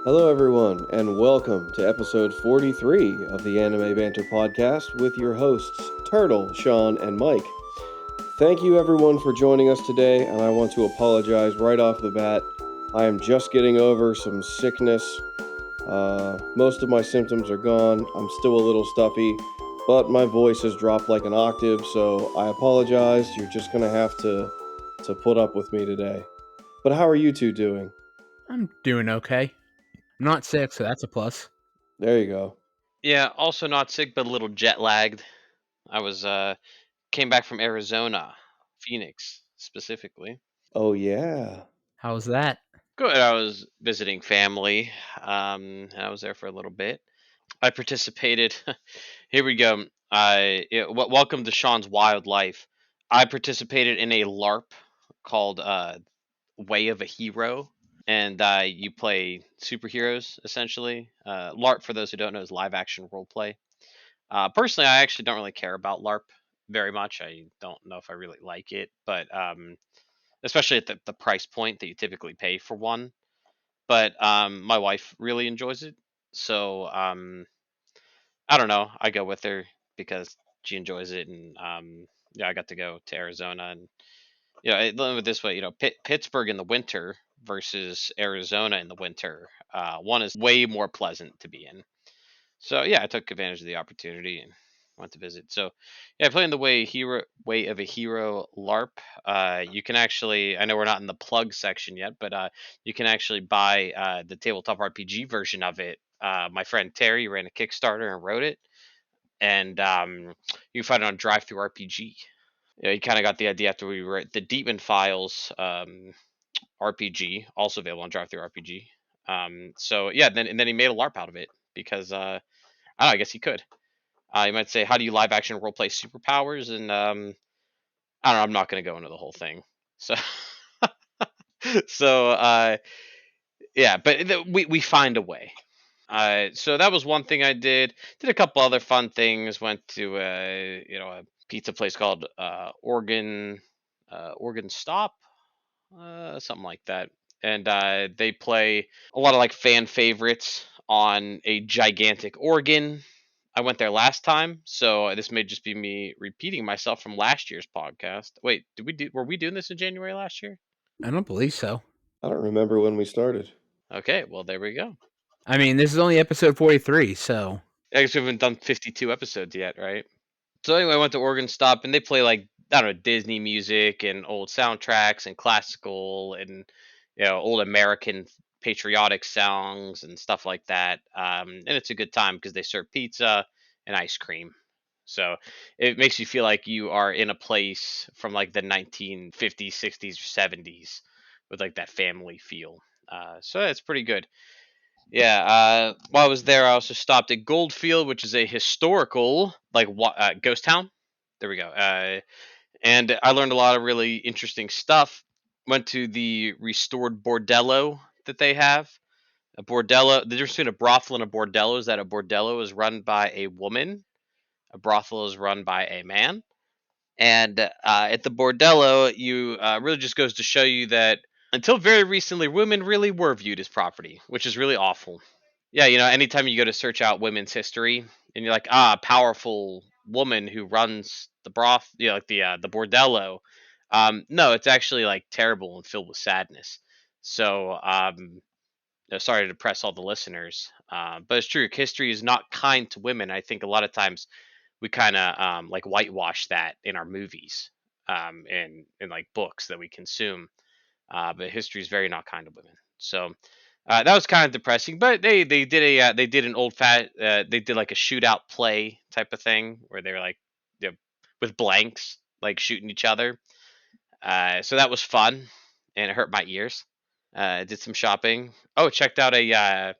Hello, everyone, and welcome to episode 43 of the Anime Banter podcast with your hosts, Turtle, Sean, and Mike. Thank you, everyone, for joining us today, and I want to apologize right off the bat. I am just getting over some sickness. Most of my symptoms are gone. I'm still a little stuffy, but my voice has dropped like an octave, so I apologize. You're just going to have to put up with me today. But how are you two doing? I'm doing okay. I'm not sick, so that's a plus. There you go. Yeah, also not sick, but a little jet lagged. I was came back from Arizona, Phoenix specifically. Oh, yeah. How's that? Good. I was visiting family. And I was there for a little bit. I participated. Here we go. Welcome to Sean's Wild Life. I participated in a LARP called Way of a Hero, and you play superheroes essentially. LARP, for those who don't know, is live action role play. Personally, I actually don't really care about LARP very much. I don't know if I really like it, but especially at the price point that you typically pay for one. But my wife really enjoys it, so I don't know. I go with her because she enjoys it, and yeah, I got to go to Arizona, and let me put it this way, Pittsburgh in the winter versus Arizona in the winter, one is way more pleasant to be in. So yeah, I took advantage of the opportunity and went to visit. So yeah, playing the way of a hero LARP. You can actually, I know we're not in the plug section yet, but you can actually buy the tabletop RPG version of it. My friend Terry ran a Kickstarter and wrote it, and you can find it on Drive Through RPG. Yeah, he kind of got the idea after we wrote the Demon Files RPG, also available on Drive Through RPG. So yeah, then he made a LARP out of it because I don't know, I guess he could. You might say, how do you live action role play superpowers? And I don't know. I'm not going to go into the whole thing. So, so yeah, but we find a way. So that was one thing I did. Did a couple other fun things. Went to a pizza place called Organ Stop, something like that. And they play a lot of like fan favorites on a gigantic organ. I went there last time, so this may just be me repeating myself from last year's podcast. Wait, were we doing this in January last year? I don't believe so. I don't remember when we started. Okay, well there we go. I mean, this is only episode 43, so I guess we haven't done 52 episodes yet, right? So anyway, I went to Oregon Stop, and they play like, I don't know, Disney music and old soundtracks and classical and old American patriotic songs and stuff like that. And it's a good time because they serve pizza and ice cream. So it makes you feel like you are in a place from like the 1950s, 60s, or 70s with like that family feel. So it's pretty good. Yeah. While I was there, I also stopped at Goldfield, which is a historical like ghost town. There we go. And I learned a lot of really interesting stuff. Went to the restored bordello that they have. A bordello. The difference between a brothel and a bordello is that a bordello is run by a woman. A brothel is run by a man. And at the bordello, you really just goes to show you that until very recently, women really were viewed as property, which is really awful. Yeah, anytime you go to search out women's history and you're like, powerful woman who runs the broth, like the bordello. No, it's actually like terrible and filled with sadness. So, sorry to depress all the listeners, but it's true. History is not kind to women. I think a lot of times we kind of like whitewash that in our movies, and in like books that we consume. But history is very not kind to women. So that was kind of depressing. But they did an they did like a shootout play type of thing where they were like, with blanks like shooting each other. So that was fun, and it hurt my ears. Did some shopping. Oh, checked out I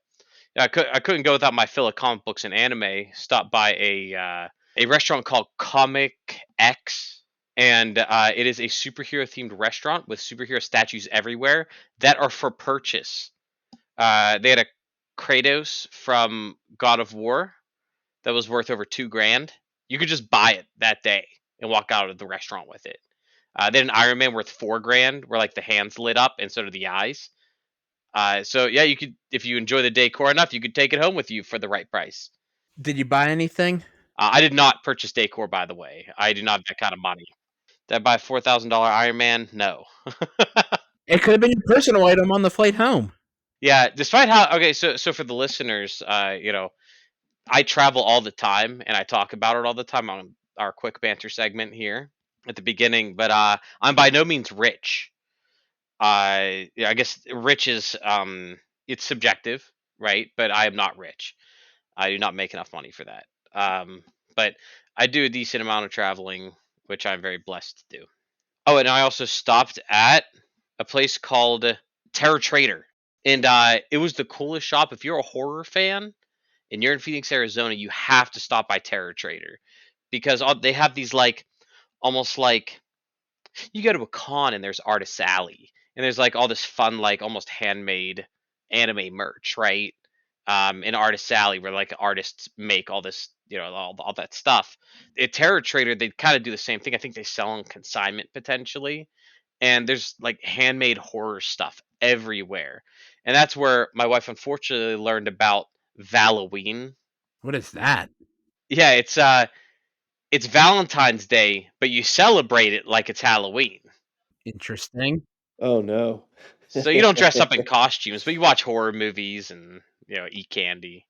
couldn't go without my fill of comic books and anime. Stopped by a restaurant called Comic X, and it is a superhero themed restaurant with superhero statues everywhere that are for purchase. They had a Kratos from God of War that was worth over 2 grand. You could just buy it that day and walk out of the restaurant with it. They had an Iron Man worth 4 grand, where like the hands lit up and so do the eyes. So yeah, you could, if you enjoy the decor enough, you could take it home with you for the right price. Did you buy anything? I did not purchase decor, by the way. I do not have that kind of money. Did I buy a $4,000 Iron Man? No. It could have been your personal item on the flight home. Yeah, despite how okay, so for the listeners, I travel all the time and I talk about it all the time on our quick banter segment here at the beginning, but I'm by no means rich. Yeah, I guess rich is it's subjective, right? But I am not rich. I do not make enough money for that. But I do a decent amount of traveling, which I'm very blessed to do. Oh, and I also stopped at a place called Terror Trader, and it was the coolest shop. If you're a horror fan and you're in Phoenix, Arizona, you have to stop by Terror Trader because they have these like almost like you go to a con and there's Artist Alley and there's like all this fun like almost handmade anime merch, right? In Artist Alley where like artists make all this, all that stuff. At Terror Trader, they kind of do the same thing. I think they sell on consignment potentially, and there's like handmade horror stuff everywhere. And that's where my wife unfortunately learned about Halloween. What is that? Yeah, it's Valentine's Day, but you celebrate it like it's Halloween. Interesting. Oh no. So you don't dress up in costumes, but you watch horror movies and eat candy.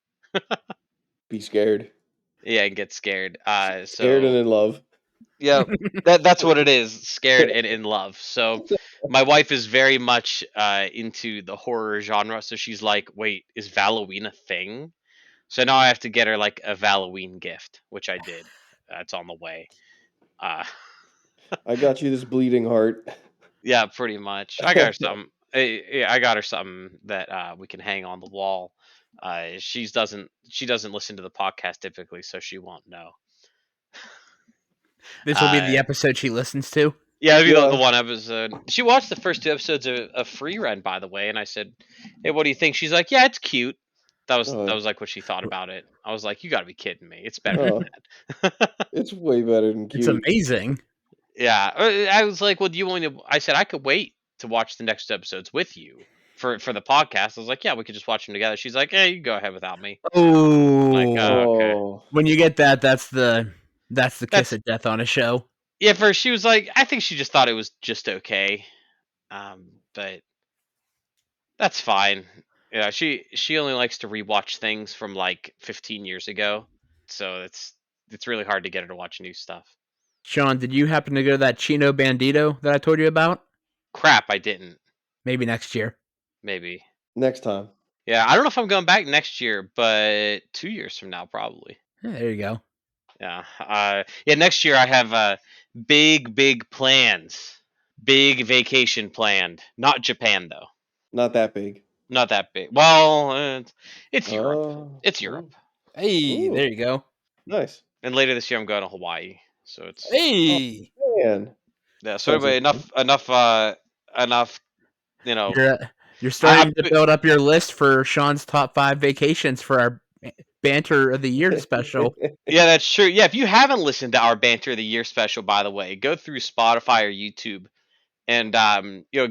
Be scared. Yeah, and get scared. Scared and in love. Yeah, that's what it is. Scared and in love. So my wife is very much into the horror genre. So she's like, "Wait, is Halloween a thing?" So now I have to get her like a Halloween gift, which I did. It's on the way. Uh, I got you this bleeding heart. yeah, pretty much. I got her something. Yeah, I got her something that we can hang on the wall. She doesn't listen to the podcast typically, so she won't know. This will be the Uh, episode she listens to. yeah, it'll be the Yeah. one episode. She watched the first two episodes of Frieren, by the way, and I said, "Hey, what do you think?" She's like, "Yeah, it's cute." That Oh, was like what she thought about it. I was like, "You got to be kidding me! It's better oh, than that." it's way better than It's cute. amazing. Yeah, I was like, "Well, do you want me to?" I said, "I could wait to watch the next episodes with you for the podcast." I was like, "Yeah, we could just watch them together." She's like, "Hey, you go ahead without me." I'm like, Oh, oh, okay. Oh, when you get that, that's the kiss That's of death on a show. yeah. First, she was like, I think she just thought it was just okay, but that's fine. Yeah, she only likes to rewatch things from like 15 years ago, so it's really hard to get her to watch new stuff. Sean, did you happen to go to that Chino Bandito that I told you about? Crap, I didn't. Maybe next year. Maybe. next time. Yeah, I don't know if I'm going back next year, but 2 years from now, probably. Yeah, there you go. Yeah. Yeah. Next year, I have big plans. Big vacation planned. Not Japan though. Not that big. Not that big. Well, it's Europe. Oh, It's oh, Europe. Hey, there ooh, you go. nice. And later this year, I'm going to Hawaii. So it's Oh Hey, man, yeah. So sounds anyway, interesting. enough. You know, you're I starting to build up your list for Sean's top 5 vacations for our Banter of the Year special. yeah, that's true. Yeah, if you haven't listened to our Banter of the Year special, by the way, go through Spotify or YouTube and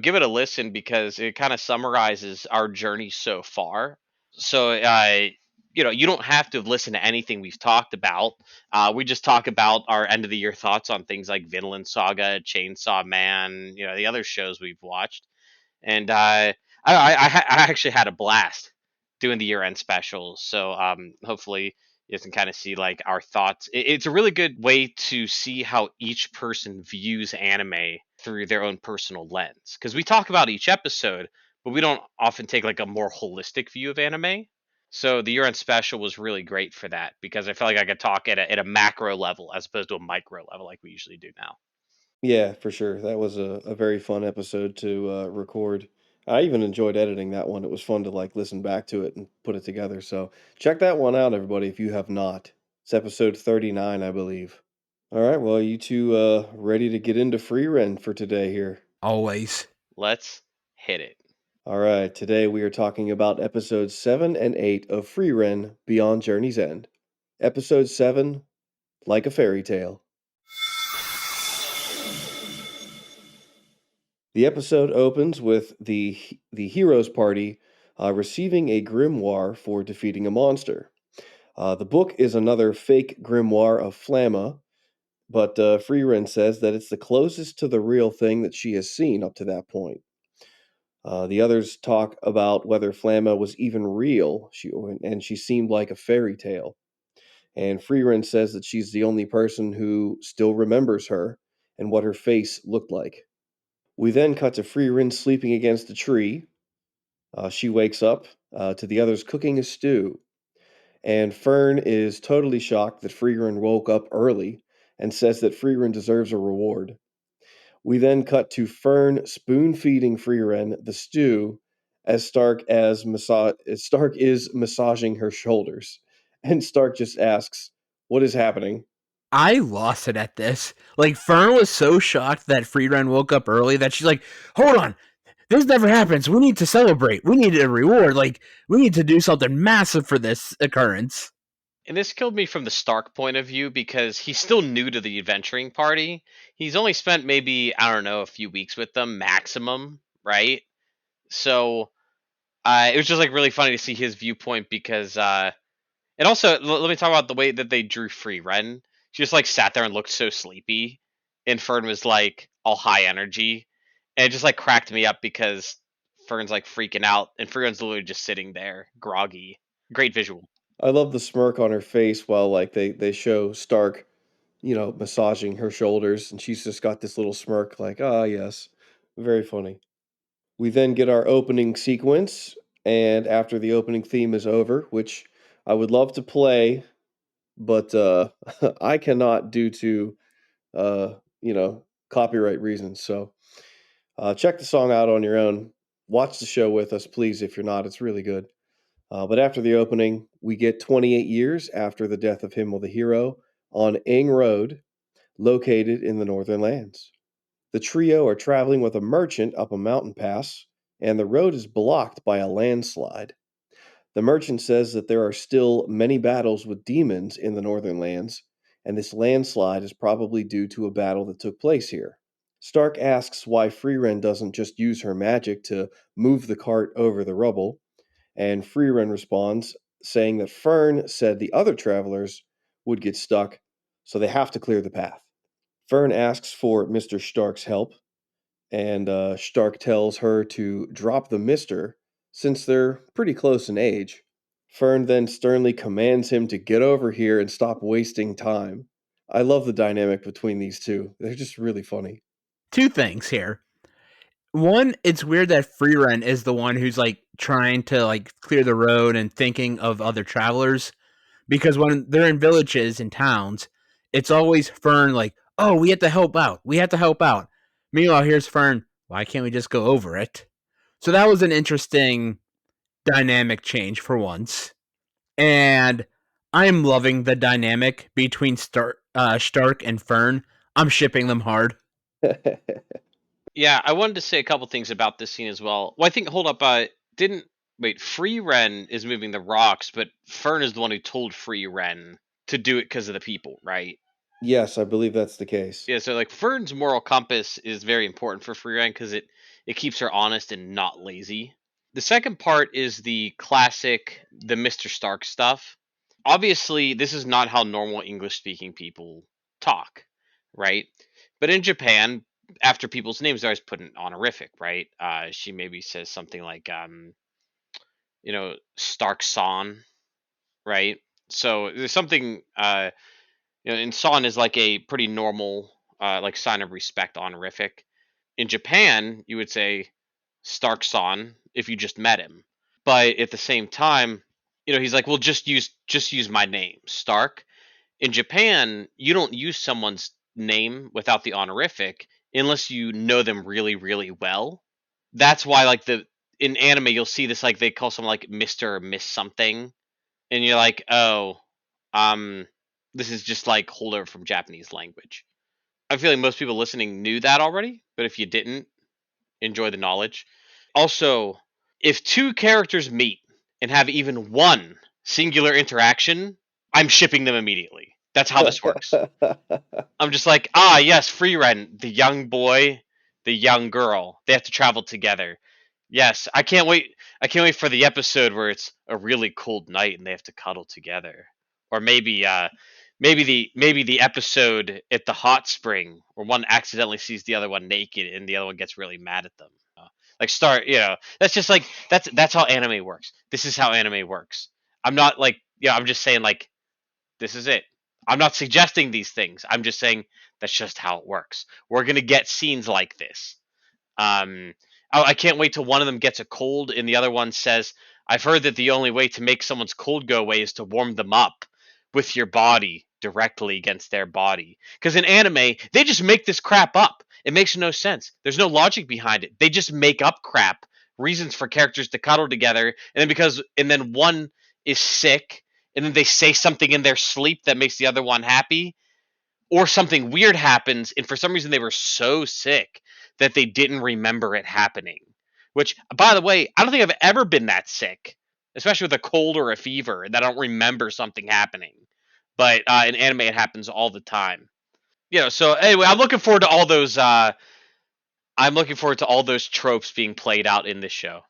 give it a listen because it kind of summarizes our journey so far. So you don't have to listen to anything we've talked about. We just talk about our end of the year thoughts on things like Vinland Saga, Chainsaw Man, the other shows we've watched. And I actually had a blast doing the year end specials. So hopefully you can kind of see like our thoughts. It's a really good way to see how each person views anime through their own personal lens. Because we talk about each episode, but we don't often take like a more holistic view of anime. So the year end special was really great for that because I felt like I could talk at a macro level as opposed to a micro level like we usually do now. Yeah, for sure. That was a very fun episode to record. I even enjoyed editing that one. It was fun to like listen back to it and put it together. So check that one out, everybody, if you have not. It's episode 39, I believe. All right, well, you two ready to get into free rent for today here? Always. Let's hit it. All right, today we are talking about episodes 7 and 8 of Free Ren Beyond Journey's End. Episode 7, Like a Fairy Tale. The episode opens with the heroes party receiving a grimoire for defeating a monster. The book is another fake grimoire of Flamma, but Frieren says that it's the closest to the real thing that she has seen up to that point. The others talk about whether Flamma was even real, and she seemed like a fairy tale. And Frieren says that she's the only person who still remembers her and what her face looked like. We then cut to Frieren sleeping against a tree. She wakes up to the others cooking a stew, and Fern is totally shocked that Frieren woke up early and says that Frieren deserves a reward. We then cut to Fern spoon feeding Frieren the stew as Stark is massaging her shoulders, and Stark just asks, "What is happening?" I lost it at this. Like, Fern was so shocked that Frieren woke up early that she's like, hold on, this never happens. We need to celebrate. We need a reward. Like, we need to do something massive for this occurrence. And this killed me from the Stark point of view because he's still new to the adventuring party. He's only spent maybe, I don't know, a few weeks with them maximum, right? So it was just like really funny to see his viewpoint because, and also let me talk about the way that they drew Free Ren. She just like sat there and looked so sleepy, and Fern was like all high energy, and it just like cracked me up because Fern's like freaking out, and Fern's literally just sitting there groggy. Great visual. I love the smirk on her face while like they show Stark, massaging her shoulders, and she's just got this little smirk, like, ah, yes, very funny. We then get our opening sequence, and after the opening theme is over, which I would love to play, but I cannot due to uh, copyright reasons. So check the song out on your own. Watch the show with us, please. If you're not, it's really good. But after the opening, we get 28 years after the death of Himmel the hero on Ing Road, located in the Northern Lands. The trio are traveling with a merchant up a mountain pass, and the road is blocked by a landslide. The merchant says that there are still many battles with demons in the Northern Lands, and this landslide is probably due to a battle that took place here. Stark asks why Frieren doesn't just use her magic to move the cart over the rubble, and Frieren responds, saying that Fern said the other travelers would get stuck, so they have to clear the path. Fern asks for Mr. Stark's help, and Stark tells her to drop the Mister since they're pretty close in age. Fern then sternly commands him to get over here and stop wasting time. I love the dynamic between these two. They're just really funny. Two things here. One, it's weird that Frieren is the one who's like trying to like clear the road and thinking of other travelers, because when they're in villages and towns, it's always Fern like, "Oh, we have to help out. We have to help out." Meanwhile, here's Fern, "Why can't we just go over it?" So that was an interesting dynamic change for once. And I'm loving the dynamic between Stark and Fern. I'm shipping them hard. Yeah, I wanted to say a couple things about this scene as well. Well, I think hold up, didn't wait. Free Ren is moving the rocks, but Fern is the one who told Free Ren to do it because of the people, right? Yes, I believe that's the case. Yeah, so like Fern's moral compass is very important for Free Ren because it keeps her honest and not lazy. The second part is the classic the Mr. Stark stuff. Obviously, this is not how normal English speaking people talk, right? But in Japan, after people's names, they always put an honorific, right? She maybe says something like, Stark San, right? So there's something, and San is like a pretty normal, like sign of respect honorific. In Japan, you would say Stark San if you just met him. But at the same time, he's like, well, just use my name, Stark. In Japan, you don't use someone's name without the honorific unless you know them really, really well. That's why, like the in anime, you'll see this like they call someone like Mister or Miss something, and you're like, oh, um, this is just like holdover from Japanese language. I'm feeling most people listening knew that already, but if you didn't, enjoy the knowledge. Also, if two characters meet and have even one singular interaction, I'm shipping them immediately. That's how this works. I'm just like, yes, Frieren, the young boy the young girl. They have to travel together. Yes, I can't wait. I can't wait for the episode where it's a really cold night and they have to cuddle together. Or maybe the episode at the hot spring where one accidentally sees the other one naked and the other one gets really mad at them. Like start, that's just like that's how anime works. This is how anime works. I'm not like, I'm just saying like this is it. I'm not suggesting these things. I'm just saying that's just how it works. We're gonna get scenes like this. Um, I can't wait till one of them gets a cold and the other one says, "I've heard that the only way to make someone's cold go away is to warm them up with your body directly against their body." Because in anime, they just make this crap up. It makes no sense. There's no logic behind it. They just make up crap, reasons for characters to cuddle together, and then one is sick, and then they say something in their sleep that makes the other one happy, or something weird happens and for some reason they were so sick that they didn't remember it happening. Which, by the way, I don't think I've ever been that sick, especially with a cold or a fever, that I don't remember something happening. But in anime it happens all the time. So anyway, I'm looking forward to all those tropes being played out in this show.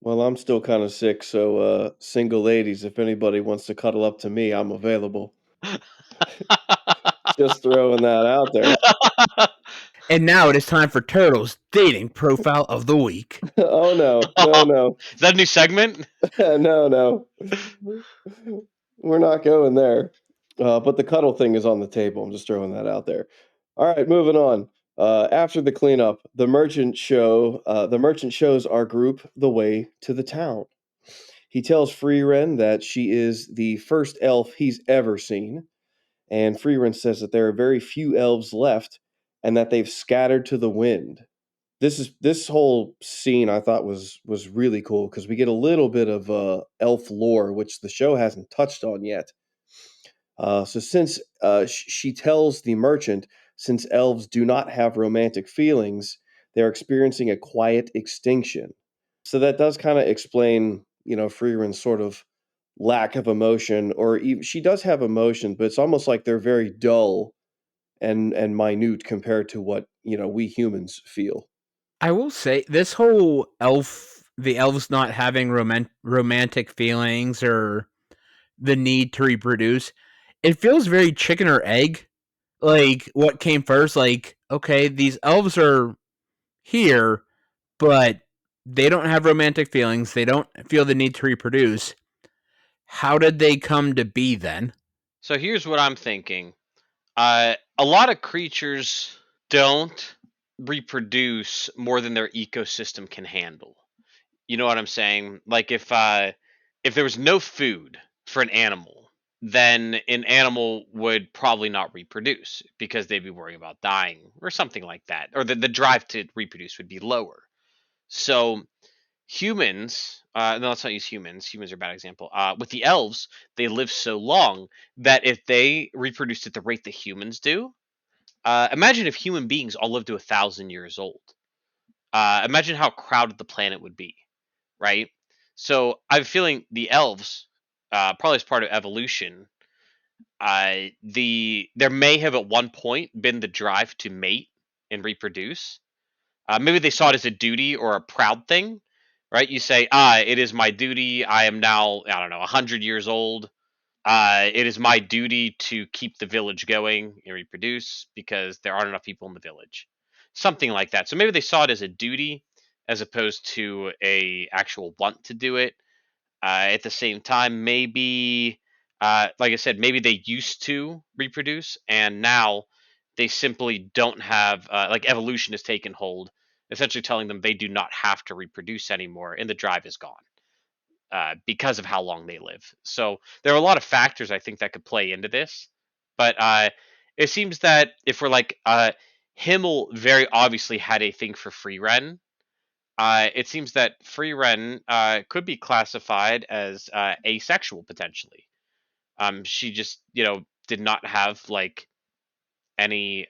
Well, I'm still kind of sick, so single ladies, if anybody wants to cuddle up to me, I'm available. Just throwing that out there. And now it is time for Turtle's dating profile of the week. Oh no, no, no, Is that a new segment? no, no. We're not going there. But the cuddle thing is on the table. I'm just throwing that out there. All right, moving on. After the cleanup, the merchant shows our group the way to the town. He tells Frieren that she is the first elf he's ever seen, and Frieren says that there are very few elves left and that they've scattered to the wind. This whole scene I thought was really cool because we get a little bit of elf lore, which the show hasn't touched on yet. So since she tells the merchant, since elves do not have romantic feelings, they're experiencing a quiet extinction. So that does kind of explain, Freeren's sort of lack of emotion, or even, she does have emotion, but it's almost like they're very dull and minute compared to what we humans feel. I will say this whole the elves not having romantic feelings or the need to reproduce, it feels very chicken or egg. Like what came first? Like, okay, these elves are here, but they don't have romantic feelings. They don't feel the need to reproduce. How did they come to be then? So here's what I'm thinking. A lot of creatures don't reproduce more than their ecosystem can handle. You know what I'm saying? Like if there was no food for an animal, then an animal would probably not reproduce because they'd be worrying about dying or something like that, or the drive to reproduce would be lower. So humans, no, let's not use humans. Humans are a bad example. With the elves, they live so long that if they reproduced at the rate that humans do, imagine if human beings all lived to 1,000 years old. Imagine how crowded the planet would be, right? So I have a feeling the elves, probably as part of evolution, there may have at one point been the drive to mate and reproduce. Maybe they saw it as a duty or a proud thing, right? You say, it is my duty. I am now, I don't know, 100 years old. It is my duty to keep the village going and reproduce because there aren't enough people in the village. Something like that. So maybe they saw it as a duty as opposed to a actual want to do it. At the same time, maybe, like I said, maybe they used to reproduce and now they simply don't have, like evolution has taken hold, essentially telling them they do not have to reproduce anymore and the drive is gone because of how long they live. So there are a lot of factors I think that could play into this, but it seems that if we're like Himmel very obviously had a thing for free Ren. It seems that free Ren could be classified as asexual potentially. She just did not have like any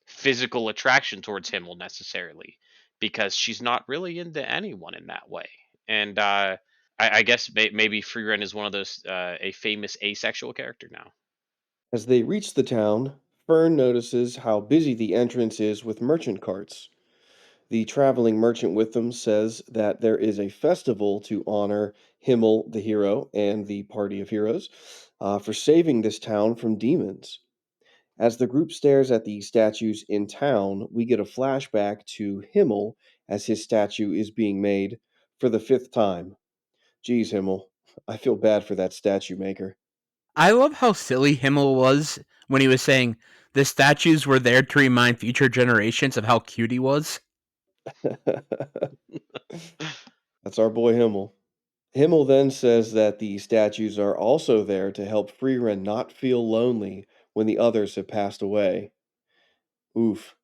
physical attraction towards Himmel necessarily because she's not really into anyone in that way, and I guess maybe Frieren is one of those a famous asexual character now. As they reach the town, Fern notices how busy the entrance is with merchant carts. The traveling merchant with them says that there is a festival to honor Himmel the hero and the party of heroes for saving this town from demons. As the group stares at the statues in town, we get a flashback to Himmel as his statue is being made for the fifth time. Geez, Himmel, I feel bad for that statue maker. I love how silly Himmel was when he was saying the statues were there to remind future generations of how cute he was. That's our boy Himmel. Himmel then says that the statues are also there to help Frieren not feel lonely when the others have passed away. Oof.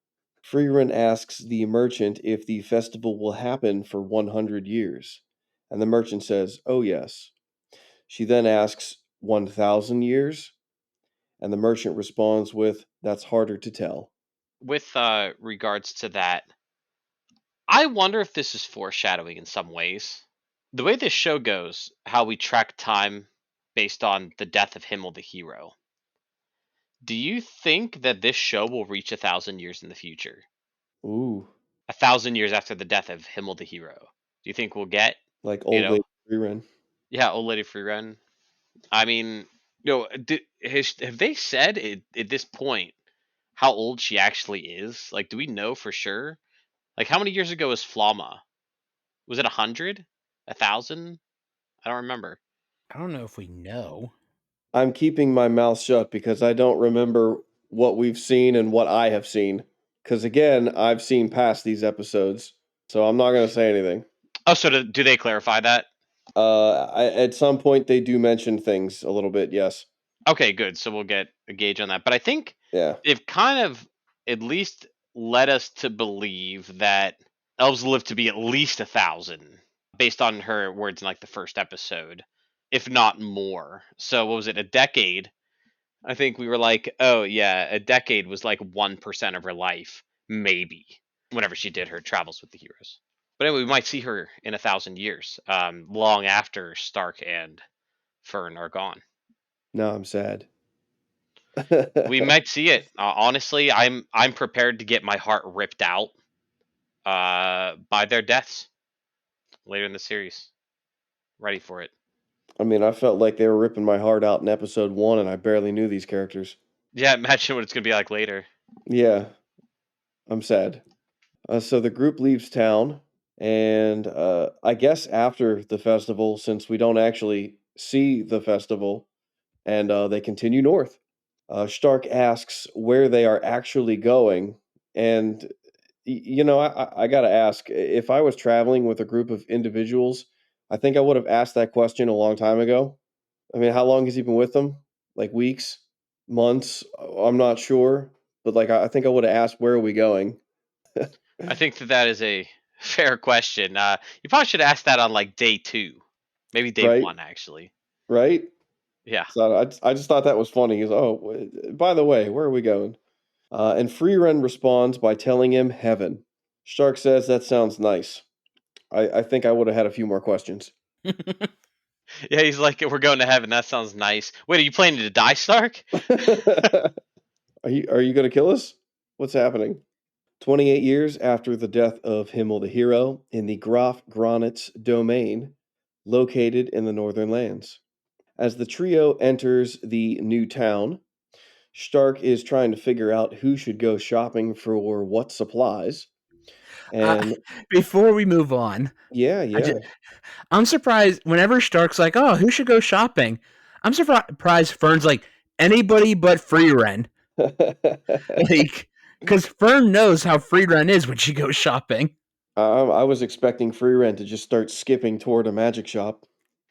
Frieren asks the merchant if the festival will happen for 100 years, and the merchant says, "Oh, yes." She then asks, 1,000 years? And the merchant responds with, "That's harder to tell." With regards to that, I wonder if this is foreshadowing in some ways. The way this show goes, how we track time based on the death of Himmel the hero. Do you think that this show will reach 1,000 years in the future? Ooh, 1,000 years after the death of Himmel the hero? Do you think we'll get, like you old lady know, Frieren. yeah, old lady Frieren? I mean, have they said at this point how old she actually is? Like, do we know for sure? Like, how many years ago was Flama? Was it 100? 1,000? I don't remember. I don't know if we know. I'm keeping my mouth shut because I don't remember what we've seen and what I have seen. Because again, I've seen past these episodes, so I'm not going to say anything. Oh, so do they clarify that? At some point, they do mention things a little bit, yes. Okay, good. So we'll get a gauge on that. But I think Yeah. they've kind of at least led us to believe that elves live to be at least 1,000, based on her words in like the first episode, if not more. So what was it? A decade? I think we were like, oh yeah, a decade was like 1% of her life, maybe. Whenever she did her travels with the heroes. But anyway, we might see her in 1,000 years, long after Stark and Fern are gone. Now I'm sad. We might see it. Honestly, I'm prepared to get my heart ripped out by their deaths later in the series. Ready for it. I mean, I felt like they were ripping my heart out in episode 1, and I barely knew these characters. Yeah, imagine what it's gonna be like later. Yeah, I'm sad. So the group leaves town, and I guess after the festival, since we don't actually see the festival, and they continue north. Stark asks where they are actually going, and I gotta ask, if I was traveling with a group of individuals, I think I would have asked that question a long time ago. I mean, how long has he been with them? Like weeks, months? I'm not sure, but like I think I would have asked, "Where are we going?" I think that is a fair question. You probably should ask that on like day 2, maybe day Right? 1 actually. Right? Yeah. So I just thought that was funny. He's, "Oh, by the way, where are we going?" And Freerun responds by telling him heaven. Stark says that sounds nice. I think I would have had a few more questions. Yeah, he's like, we're going to heaven. That sounds nice. Wait, are you planning to die, Stark? Are you going to kill us? What's happening? 28 years after the death of Himmel the hero in the Graf Granitz domain, located in the northern lands. As the trio enters the new town, Stark is trying to figure out who should go shopping for what supplies. Uh, And Before we move on, yeah, I yeah. just, I'm surprised whenever Stark's like, "Oh, who should go shopping?" I'm surprised Fern's like anybody but Frieren, like because Fern knows how Frieren is when she goes shopping. I was expecting free rent to just start skipping toward a magic shop.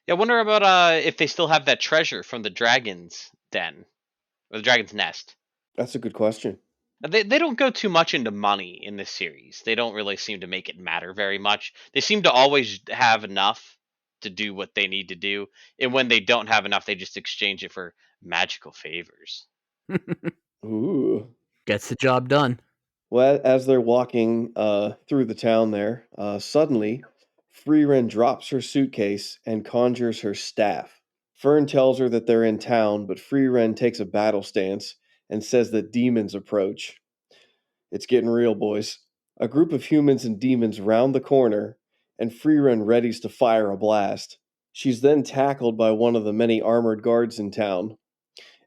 Yeah, I wonder about if they still have that treasure from the dragon's den or the dragon's nest. That's a good question. They don't go too much into money in this series. They don't really seem to make it matter very much. They seem to always have enough to do what they need to do, and when they don't have enough, they just exchange it for magical favors. Ooh. Gets the job done. Well, as they're walking through the town there, suddenly, Freerin drops her suitcase and conjures her staff. Fern tells her that they're in town, but Freerin takes a battle stance and says that demons approach. It's getting real, boys. A group of humans and demons round the corner, and Frieren readies to fire a blast. She's then tackled by one of the many armored guards in town,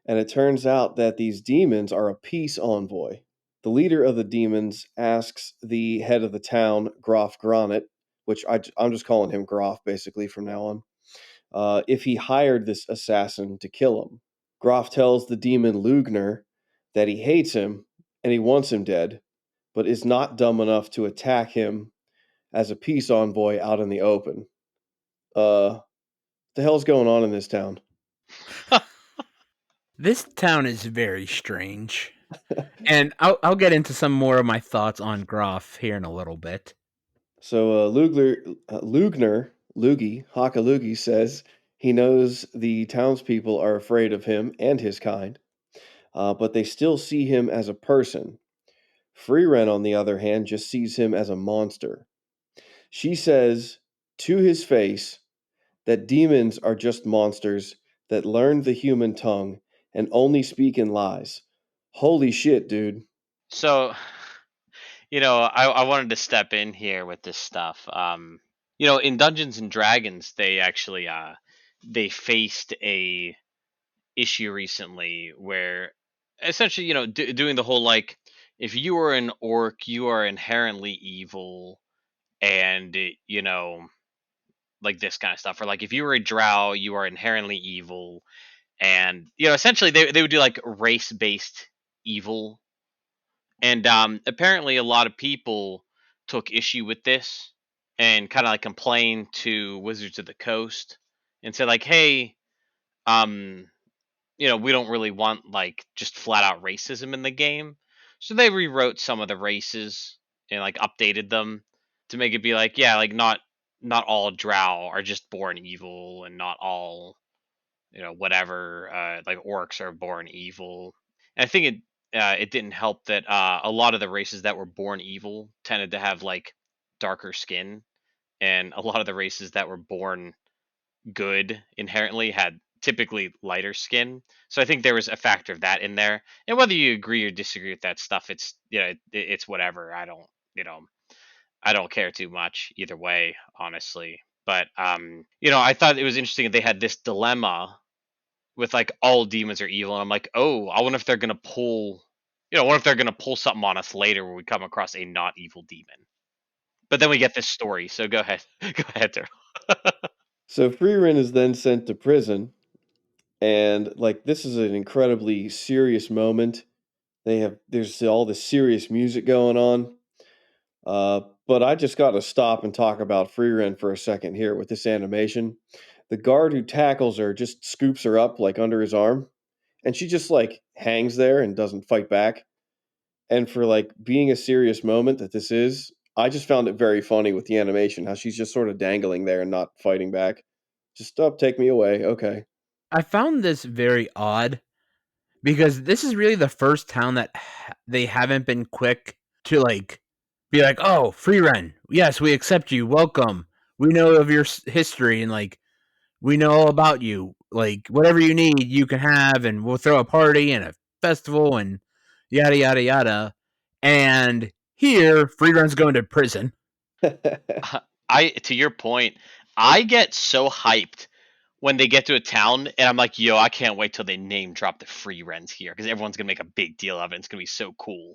and it turns out that these demons are a peace envoy. The leader of the demons asks the head of the town, Groff Granite, which I'm just calling him Groff basically from now on, if he hired this assassin to kill him. Groff tells the demon Lugner that he hates him and he wants him dead, but is not dumb enough to attack him as a peace envoy out in the open. What the hell's going on in this town? This town is very strange. And I'll get into some more of my thoughts on Groff here in a little bit. So Lugi, Hakalugi says he knows the townspeople are afraid of him and his kind, but they still see him as a person. Frieren, on the other hand, just sees him as a monster. She says to his face that demons are just monsters that learned the human tongue and only speak in lies. Holy shit, dude. So, I wanted to step in here with this stuff. In Dungeons and Dragons, they actually they faced a issue recently where essentially, doing the whole like, if you are an orc, you are inherently evil, and like this kind of stuff, or like if you were a drow, you are inherently evil, and essentially they would do like race based evil. And apparently, a lot of people took issue with this and kind of like complained to Wizards of the Coast and said like, "Hey, um, we don't really want like just flat out racism in the game." So they rewrote some of the races and like updated them to make it be like, yeah, like not all drow are just born evil, and not all whatever like orcs are born evil. And I think it didn't help that a lot of the races that were born evil tended to have like darker skin, and a lot of the races that were born good inherently had typically lighter skin. So I think there was a factor of that in there. And whether you agree or disagree with that stuff, it's it's whatever. I don't care too much either way, honestly. But I thought it was interesting that they had this dilemma with like all demons are evil, and I'm like, oh, I wonder if they're gonna pull, what if they're gonna pull something on us later where we come across a not evil demon. But then we get this story, so go ahead, go ahead, Turtle. So Frieren is then sent to prison, and like this is an incredibly serious moment. There's all this serious music going on. But I just got to stop and talk about Frieren for a second here with this animation. The guard who tackles her just scoops her up like under his arm, and she just like hangs there and doesn't fight back. And for like being a serious moment that this is, I just found it very funny with the animation how she's just sort of dangling there and not fighting back. Just stop, take me away. Okay. I found this very odd because this is really the first town that they haven't been quick to like be like, "Oh, Frieren, yes, we accept you. Welcome. We know of your history and like we know all about you. Like whatever you need, you can have, and we'll throw a party and a festival and yada yada yada." And here, Frieren's going to prison. I to your point, I get so hyped when they get to a town, and I'm like, yo, I can't wait till they name drop the free rents here because everyone's gonna make a big deal of it. It's gonna be so cool.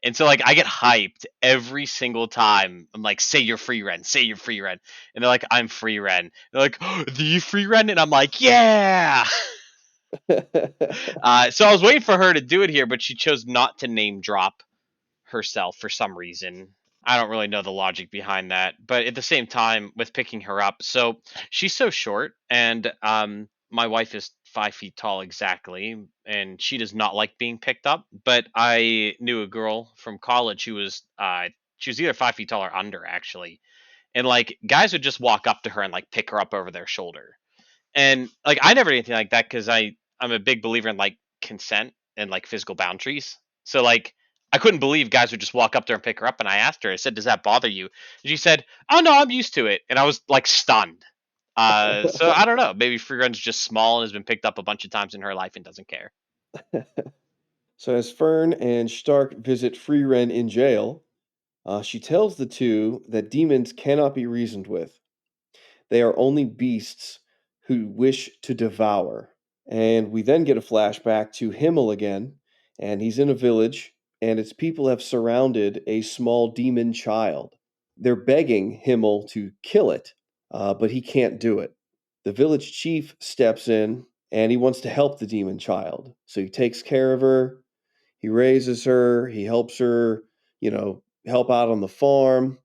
And so like I get hyped every single time. I'm like, say you're free rent, say you're free rent. And they're like, I'm free rent. They're like, oh, the free rent? And I'm like, yeah. So I was waiting for her to do it here, but she chose not to name drop herself for some reason. I don't really know the logic behind that, but at the same time, with picking her up, so she's so short, and my wife is 5 feet tall exactly, and she does not like being picked up. But I knew a girl from college who was she was either 5 feet tall or under actually, and like guys would just walk up to her and like pick her up over their shoulder, and like I never did anything like that because I'm a big believer in like consent and like physical boundaries. So like I couldn't believe guys would just walk up there and pick her up. And I asked her, I said, "Does that bother you?" And she said, "Oh no, I'm used to it." And I was like stunned. So I don't know. Maybe Free Run's just small and has been picked up a bunch of times in her life and doesn't care. So as Fern and Stark visit Frieren in jail, she tells the two that demons cannot be reasoned with. They are only beasts who wish to devour. And we then get a flashback to Himmel again, and he's in a village, and its people have surrounded a small demon child. They're begging Himmel to kill it, but he can't do it. The village chief steps in, and he wants to help the demon child. So he takes care of her, he raises her, he helps her, help out on the farm.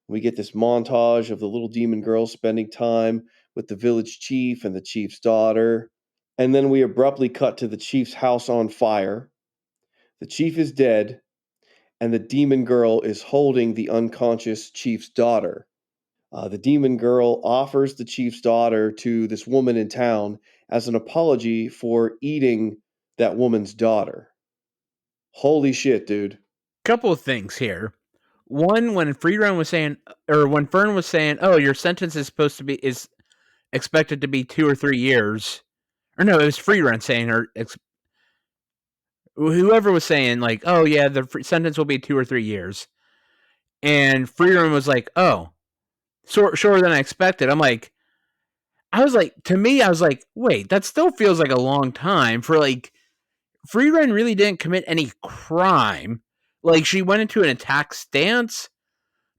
We get this montage of the little demon girl spending time with the village chief and the chief's daughter. And then we abruptly cut to the chief's house on fire. The chief is dead, and the demon girl is holding the unconscious chief's daughter. The demon girl offers the chief's daughter to this woman in town as an apology for eating that woman's daughter. Holy shit, dude. Couple of things here. One, when Frieren was saying, or when Fern was saying, "Oh, your sentence is expected to be 2 or 3 years," or no, it was Frieren saying, or whoever was saying, like, "Oh yeah, the sentence will be 2 or 3 years," and Frieren was like, "Oh, shorter than I expected." To me, I was like, wait, that still feels like a long time for like Frieren really didn't commit any crime. Like she went into an attack stance,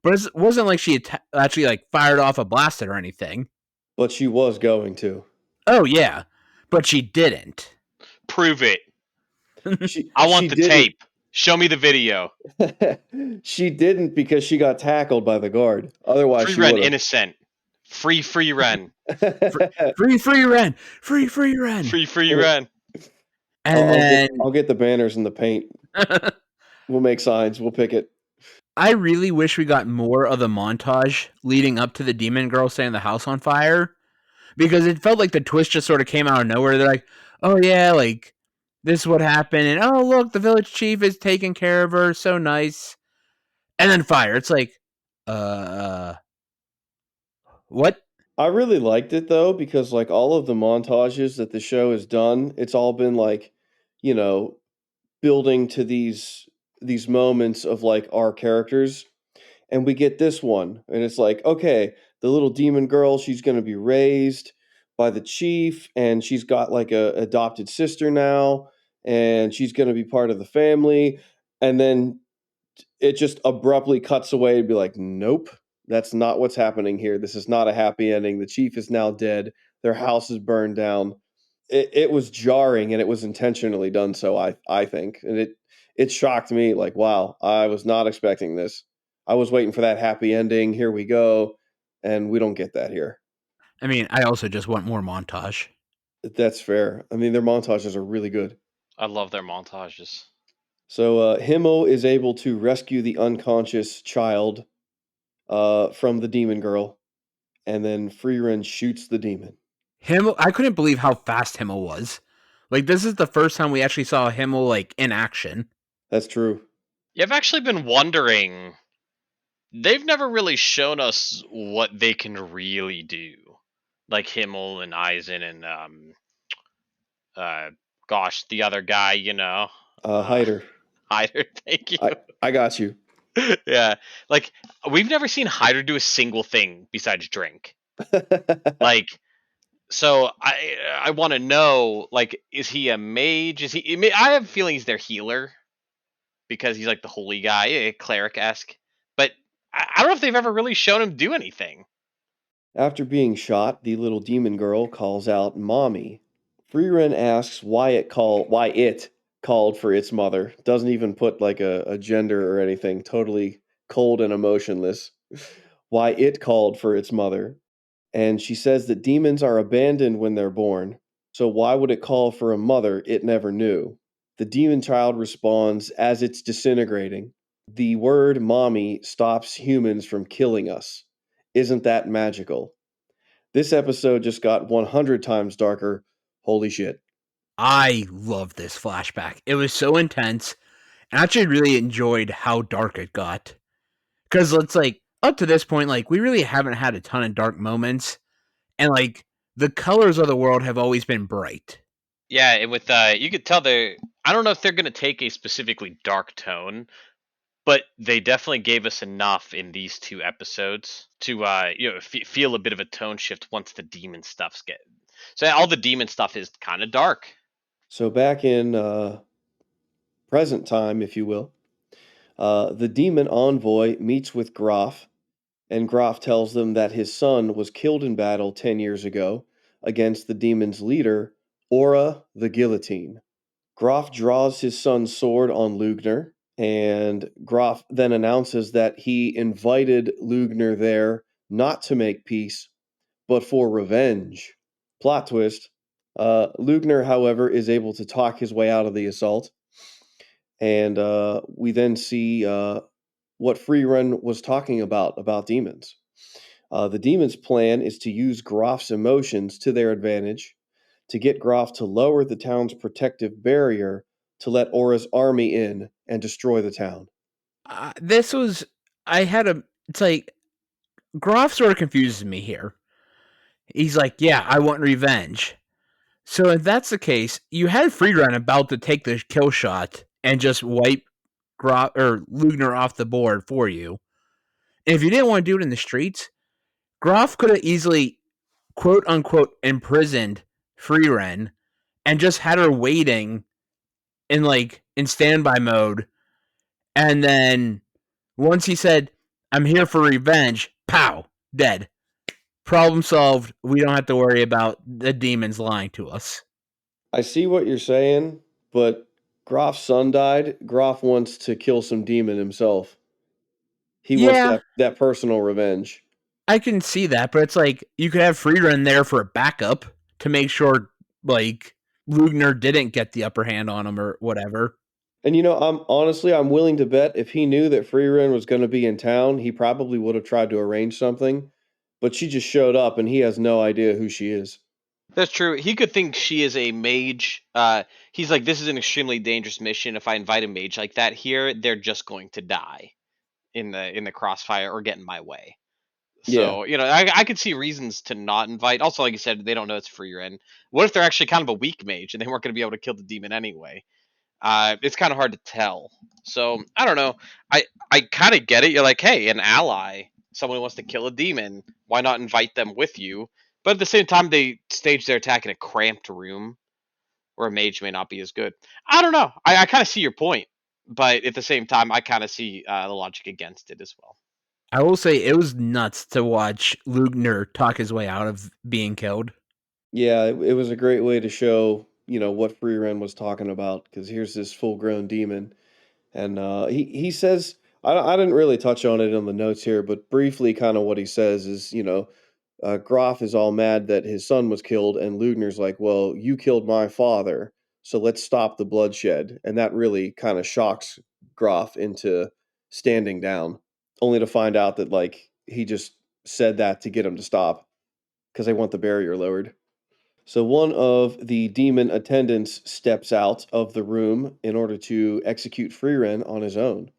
but it wasn't like she actually like fired off a blaster or anything. But she was going to. Oh yeah, but she didn't. Prove it. She I she want the didn't. tape. Show me the video. She didn't because she got tackled by the guard. Otherwise, Free she Ren would innocent. Free Ren. have. Free Ren, free Ren, Free Ren. and then I'll get the banners and the paint. We'll make signs. We'll pick it. I really wish we got more of the montage leading up to the demon girl setting the house on fire, because it felt like the twist just sort of came out of nowhere. They're like, "Oh yeah, like this is what happened," and oh look, the village chief is taking care of her, so nice, and then fire. It's like, what? I really liked it though because like all of the montages that the show has done, it's all been like, you know, building to these moments of like our characters, and we get this one, and it's like, okay, the little demon girl, she's going to be raised by the chief, and she's got like a adopted sister now, and she's going to be part of the family, and then it just abruptly cuts away and be like, nope, that's not what's happening here. This is not a happy ending. The chief is now dead. Their house is burned down. It was jarring, and it was intentionally done so. I think, and it shocked me. Like, wow, I was not expecting this. I was waiting for that happy ending. Here we go, and we don't get that here. I mean, I also just want more montage. That's fair. I mean, their montages are really good. I love their montages. So Himo is able to rescue the unconscious child from the demon girl, and then Frieren shoots the demon. Himmel, I couldn't believe how fast Himmel was. Like this is the first time we actually saw Himmel like in action. That's true. Yeah, I've actually been wondering. They've never really shown us what they can really do, like Himmel and Eisen and gosh, the other guy, Hider. Hyder. Thank you. I got you. Yeah, like we've never seen Hyder do a single thing besides drink. Like, so I want to know, like, is he a mage? Is he? I have a feeling he's their healer because he's like the holy guy, cleric esque. But I don't know if they've ever really shown him do anything. After being shot, the little demon girl calls out "Mommy." Frieren asks why it called for its mother. Doesn't even put like a gender or anything. Totally cold and emotionless. Why it called for its mother. And she says that demons are abandoned when they're born. So why would it call for a mother it never knew? The demon child responds as it's disintegrating. The word mommy stops humans from killing us. Isn't that magical? This episode just got 100 times darker. Holy shit. I love this flashback. It was so intense. And I actually really enjoyed how dark it got. Because it's like, up to this point, like, we really haven't had a ton of dark moments. And, like, the colors of the world have always been bright. Yeah, and with you could tell I I don't know if they're going to take a specifically dark tone, but they definitely gave us enough in these 2 episodes to feel a bit of a tone shift once the demon stuff's get. So all the demon stuff is kind of dark. So back in present time, if you will, the demon envoy meets with Graf, and Graf tells them that his son was killed in battle 10 years ago against the demon's leader, Aura the Guillotine. Graf draws his son's sword on Lugner, and Graf then announces that he invited Lugner there not to make peace, but for revenge. Plot twist. Lugner, however, is able to talk his way out of the assault, and we then see what Frieren was talking about demons. The demons' plan is to use Graf's emotions to their advantage to get Graf to lower the town's protective barrier to let Aura's army in and destroy the town. This was I had a. It's like Groff sort of confuses me here. He's like, "Yeah, I want revenge." So if that's the case, you had Frieren about to take the kill shot and just wipe Groff or Lugner off the board for you. And if you didn't want to do it in the streets, Groff could have easily, quote unquote, imprisoned Frieren and just had her waiting in standby mode. And then once he said, "I'm here for revenge," pow, dead. Problem solved. We don't have to worry about the demons lying to us. I see what you're saying, but Graf's son died. Graf wants to kill some demon himself. He wants Yeah, that personal revenge. I can see that, but it's like you could have Frieren there for a backup to make sure like Lugner didn't get the upper hand on him or whatever. And I'm willing to bet if he knew that Frieren was going to be in town, he probably would have tried to arrange something. But she just showed up, and he has no idea who she is. That's true. He could think she is a mage. He's like, this is an extremely dangerous mission. If I invite a mage like that here, they're just going to die in the crossfire or get in my way. Yeah, So I could see reasons to not invite. Also, like you said, they don't know it's Frieren. What if they're actually kind of a weak mage and they weren't going to be able to kill the demon anyway? It's kind of hard to tell. So I don't know. I kind of get it. You're like, hey, an ally, someone who wants to kill a demon. Why not invite them with you? But at the same time, they stage their attack in a cramped room where a mage may not be as good. I don't know. I kind of see your point, but at the same time, I kind of see the logic against it as well. I will say it was nuts to watch Lugner talk his way out of being killed. yeah, it was a great way to show what Frieren was talking about. Because here's this full-grown demon, and he says I didn't really touch on it on the notes here, but briefly, kind of what he says is Graf is all mad that his son was killed, and Lugner's like, "Well, you killed my father, so let's stop the bloodshed." And that really kind of shocks Graf into standing down, only to find out that like he just said that to get him to stop because they want the barrier lowered. So one of the demon attendants steps out of the room in order to execute Frieren on his own.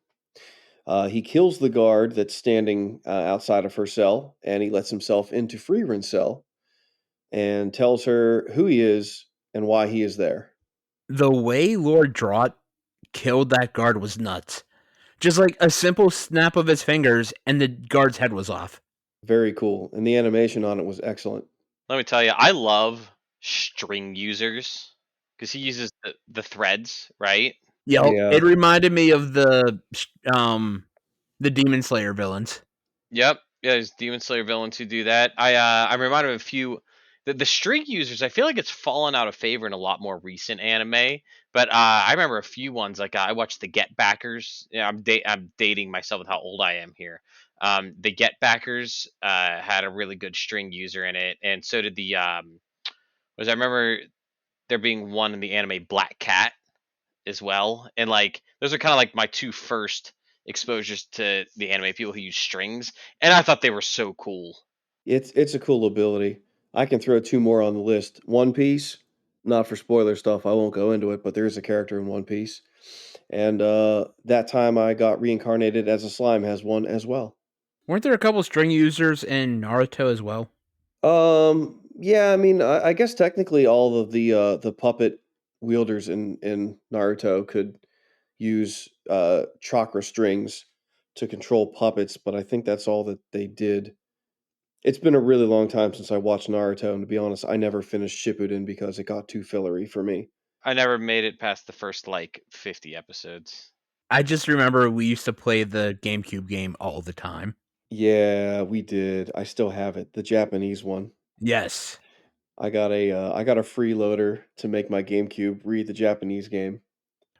He kills the guard that's standing outside of her cell, and he lets himself into Frieren's cell and tells her who he is and why he is there. The way Lord Draught killed that guard was nuts. Just like a simple snap of his fingers and the guard's head was off. Very cool. And the animation on it was excellent. Let me tell you, I love string users because he uses the threads, right? Yep, Yeah. it reminded me of the Demon Slayer villains. Yep, yeah, there's Demon Slayer villains who do that. I'm reminded of a few. The string users, I feel like it's fallen out of favor in a lot more recent anime. But I remember a few ones like I watched the Get Backers. Yeah, I'm dating myself with how old I am here. The Get Backers had a really good string user in it, and so did the was I remember there being one in the anime Black Cat as well. And like those are kind of like my two first exposures to the anime people who use strings, and I thought they were so cool. It's a cool ability. I can throw two more on the list. One Piece, not for spoiler stuff, I won't go into it, but there is a character in One Piece. And that time I got reincarnated as a slime has one as well. Weren't there a couple string users in Naruto as well? Yeah, I mean, I guess technically all of the puppet wielders in Naruto could use chakra strings to control puppets, but I think that's all that they did. It's been a really long time since I watched Naruto, and to be honest, I never finished Shippuden because it got too fillery for me. I never made it past the first like 50 episodes. I just remember we used to play the GameCube game all the time. Yeah, we did. I still have it, the Japanese one. Yes. I got a freeloader to make my GameCube read the Japanese game.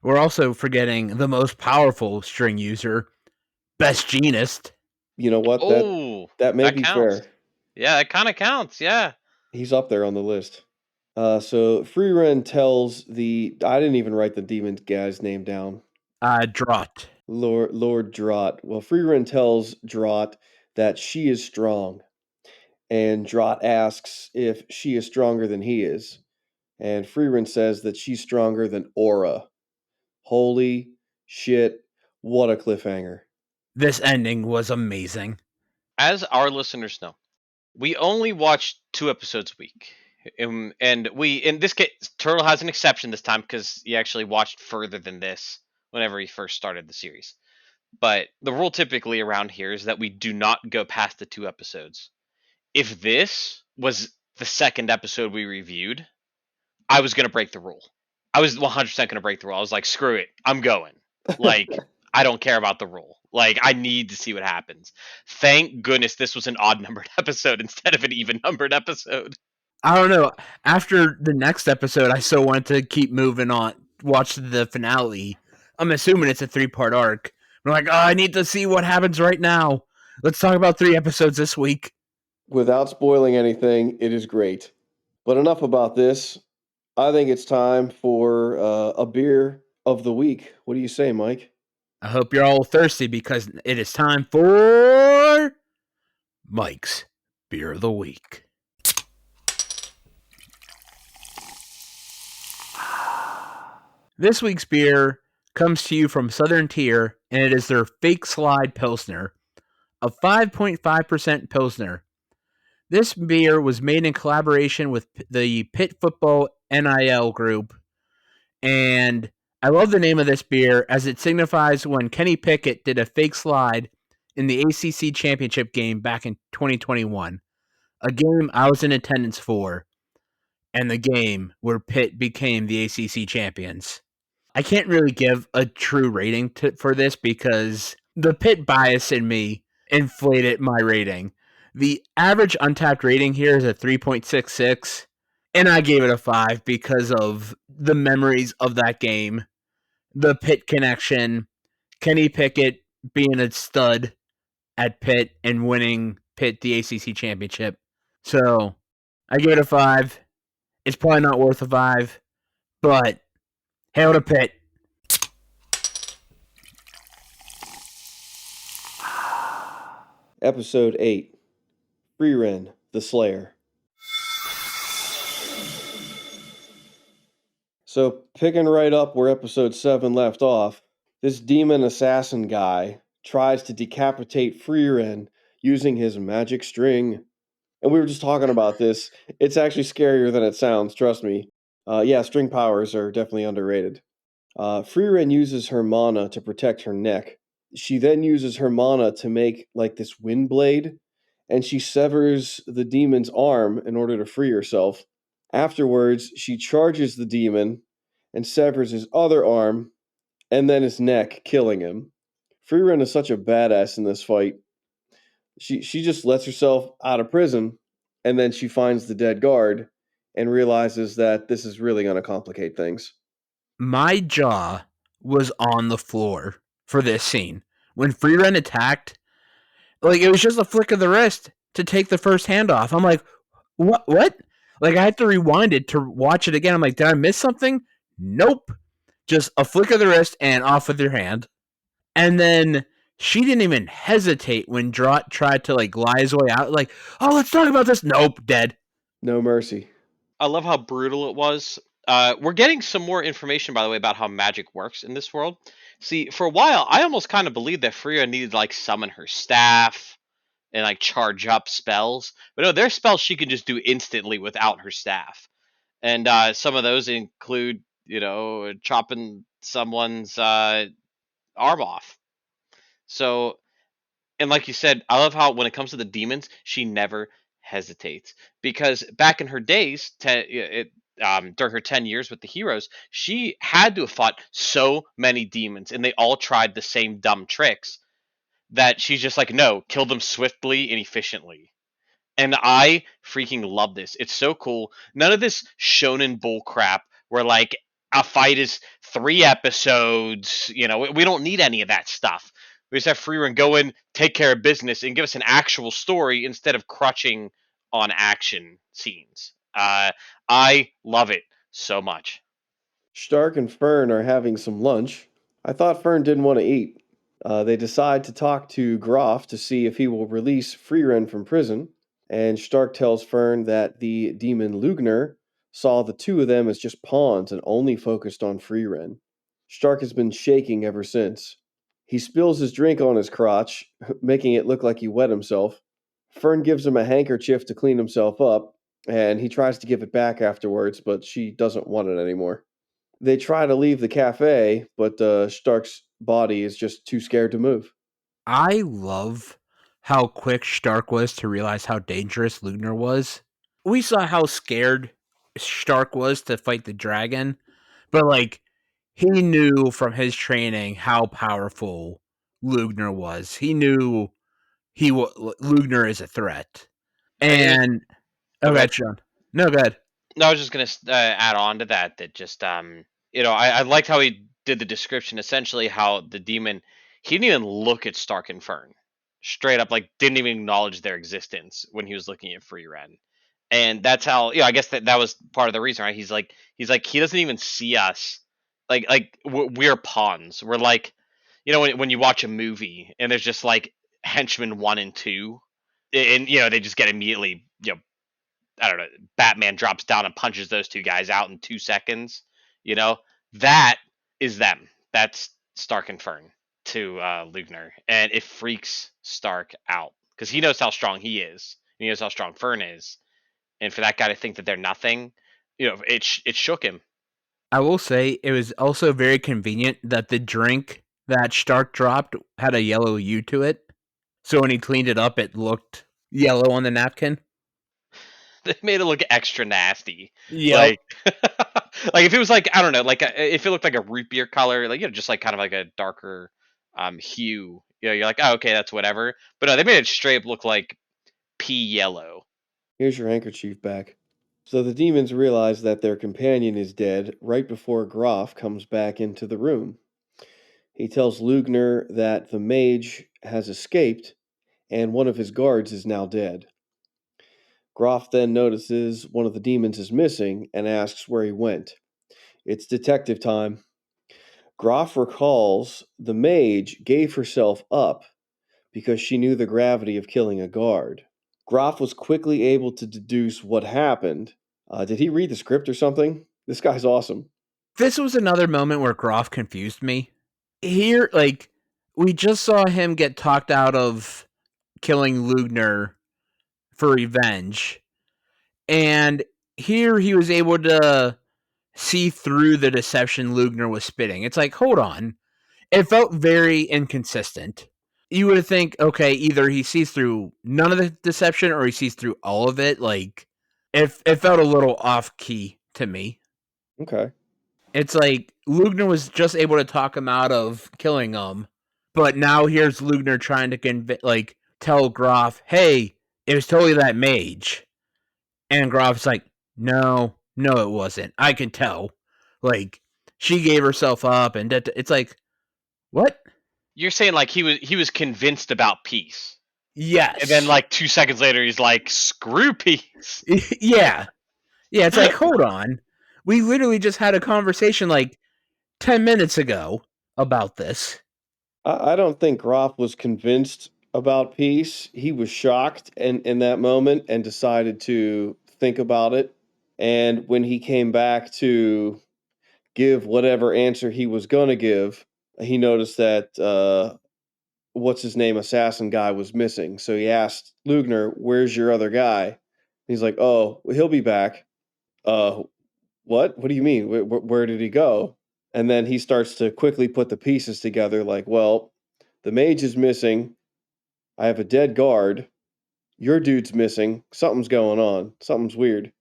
We're also forgetting the most powerful string user, Best Genist. You know what? Oh, That may that be counts. fair. Yeah, that kind of counts. Yeah. He's up there on the list. So Frieren tells I didn't even write the demon guy's name down. Draught. Lord Draught. Well, Frieren tells Draught that she is strong, and Draught asks if she is stronger than he is, and Frieren says that she's stronger than Aura. Holy shit! What a cliffhanger! This ending was amazing. As our listeners know, we only watch 2 episodes a week. And we, in this case, Turtle has an exception this time because he actually watched further than this whenever he first started the series. But the rule typically around here is that we do not go past the 2 episodes. If this was the second episode we reviewed, I was going to break the rule. I was 100% going to break the rule. I was like, screw it. I'm going. Like, I don't care about the rule. Like, I need to see what happens. Thank goodness this was an odd numbered episode instead of an even numbered episode. I don't know. After the next episode, I still wanted to keep moving on, watch the finale. I'm assuming it's a 3-part arc. I'm like, oh, I need to see what happens right now. Let's talk about 3 episodes this week. Without spoiling anything, it is great. But enough about this. I think it's time for a beer of the week. What do you say, Mike? I hope you're all thirsty because it is time for Mike's Beer of the Week. This week's beer comes to you from Southern Tier, and it is their Fake Slide Pilsner, a 5.5% Pilsner. This beer was made in collaboration with the Pitt Football NIL group, and I love the name of this beer as it signifies when Kenny Pickett did a fake slide in the ACC championship game back in 2021, a game I was in attendance for, and the game where Pitt became the ACC champions. I can't really give a true rating for this because the Pitt bias in me inflated my rating. The average untapped rating here is a 3.66, and I gave it a 5 because of the memories of that game, the Pitt connection, Kenny Pickett being a stud at Pitt and winning Pitt the ACC championship. So I gave it a 5. It's probably not worth a 5, but hail to Pitt. Episode 8 Frieren, the Slayer. So, picking right up where episode 7 left off, this demon assassin guy tries to decapitate Frieren using his magic string. And we were just talking about this. It's actually scarier than it sounds, trust me. Yeah, string powers are definitely underrated. Frieren uses her mana to protect her neck. She then uses her mana to make like this wind blade, and she severs the demon's arm in order to free herself. Afterwards, she charges the demon and severs his other arm and then his neck, killing him. Frieren is such a badass in this fight. She just lets herself out of prison, and then she finds the dead guard and realizes that this is really going to complicate things. My jaw was on the floor for this scene. When Frieren attacked, like it was just a flick of the wrist to take the first hand off. I'm like, what? Like I had to rewind it to watch it again. I'm like, did I miss something? Nope. Just a flick of the wrist and off with your hand. And then she didn't even hesitate when Draught tried to like lie his way out. Like, oh, let's talk about this. Nope, dead. No mercy. I love how brutal it was. We're getting some more information, by the way, about how magic works in this world. See, for a while, I almost kind of believed that Freya needed to like summon her staff and like charge up spells, but no, there's spells she can just do instantly without her staff. And some of those include chopping someone's arm off. So, and like you said, I love how when it comes to the demons, she never hesitates, because back in her days, during her 10 years with the heroes, she had to have fought so many demons, and they all tried the same dumb tricks that she's just like, no, kill them swiftly and efficiently. And I freaking love this. It's so cool. None of this shonen bull crap where like a fight is 3 episodes. We don't need any of that stuff. We just have Frieren go in, take care of business, and give us an actual story instead of crutching on action scenes. I love it so much. Stark and Fern are having some lunch. I thought Fern didn't want to eat. They decide to talk to Groff to see if he will release Frieren from prison, and Stark tells Fern that the demon Lugner saw the two of them as just pawns and only focused on Frieren. Stark has been shaking ever since. He spills his drink on his crotch, making it look like he wet himself. Fern gives him a handkerchief to clean himself up, and he tries to give it back afterwards, but she doesn't want it anymore. They try to leave the cafe, but Stark's body is just too scared to move. I love how quick Stark was to realize how dangerous Lugner was. We saw how scared Stark was to fight the dragon, but like he knew from his training how powerful Lugner was. He knew Lugner is a threat. And And oh, okay, good. Sean. No, good. No, I was just gonna add on to that. That just I liked how he did the description. Essentially, how the demon, he didn't even look at Stark and Fern, straight up, like didn't even acknowledge their existence when he was looking at Frieren. And that's how, I guess that was part of the reason, right? He's like he doesn't even see us, we're pawns. We're like, when you watch a movie and there's just like henchmen 1 and 2, and they just get immediately, I don't know, Batman drops down and punches those two guys out in 2 seconds. You know, that is them. That's Stark and Fern to Lugner, and it freaks Stark out because he knows how strong he is. And he knows how strong Fern is, and for that guy to think that they're nothing, it shook him. I will say it was also very convenient that the drink that Stark dropped had a yellow U to it. So when he cleaned it up, it looked yellow on the napkin. They made it look extra nasty. Yep. Like, like if it was like, I don't know, if it looked like a root beer color, like just like kind of like a darker hue. You're like, oh, okay, that's whatever. But no, they made it straight up look like pea yellow. Here's your handkerchief back. So the demons realize that their companion is dead right before Groff comes back into the room. He tells Lugner that the mage has escaped and one of his guards is now dead. Groff then notices one of the demons is missing and asks where he went. It's detective time. Groff recalls the mage gave herself up because she knew the gravity of killing a guard. Groff was quickly able to deduce what happened. Did he read the script or something? This guy's awesome. This was another moment where Groff confused me. Here, like, we just saw him get talked out of killing Lugner for revenge. And here he was able to see through the deception Lugner was spitting. It's like, hold on. It felt very inconsistent. You would think, okay, either he sees through none of the deception or he sees through all of it. Like, it felt a little off key to me. Okay. It's like Lugner was just able to talk him out of killing him, but now here's Lugner trying to tell Groff, "Hey, it was totally that mage," and Groff's like, "No, no, it wasn't. I can tell. Like, she gave herself up, and it's like, what? You're saying like he was convinced about peace, and then Yes, like 2 seconds later he's like, screw peace. yeah, yeah. It's like, hold on, we literally just had a conversation like 10 minutes ago about this." I don't think Groff was convinced about peace. He was shocked in that moment and decided to think about it. And when he came back to give whatever answer he was going to give, he noticed that what's his name assassin guy was missing. So he asked Lugner, "Where's your other guy?" He's like, "Oh, he'll be back. Uh, What do you mean? Where did he go? And then he starts to quickly put the pieces together like, well, the mage is missing. I have a dead guard. Your dude's missing. Something's going on. Something's weird.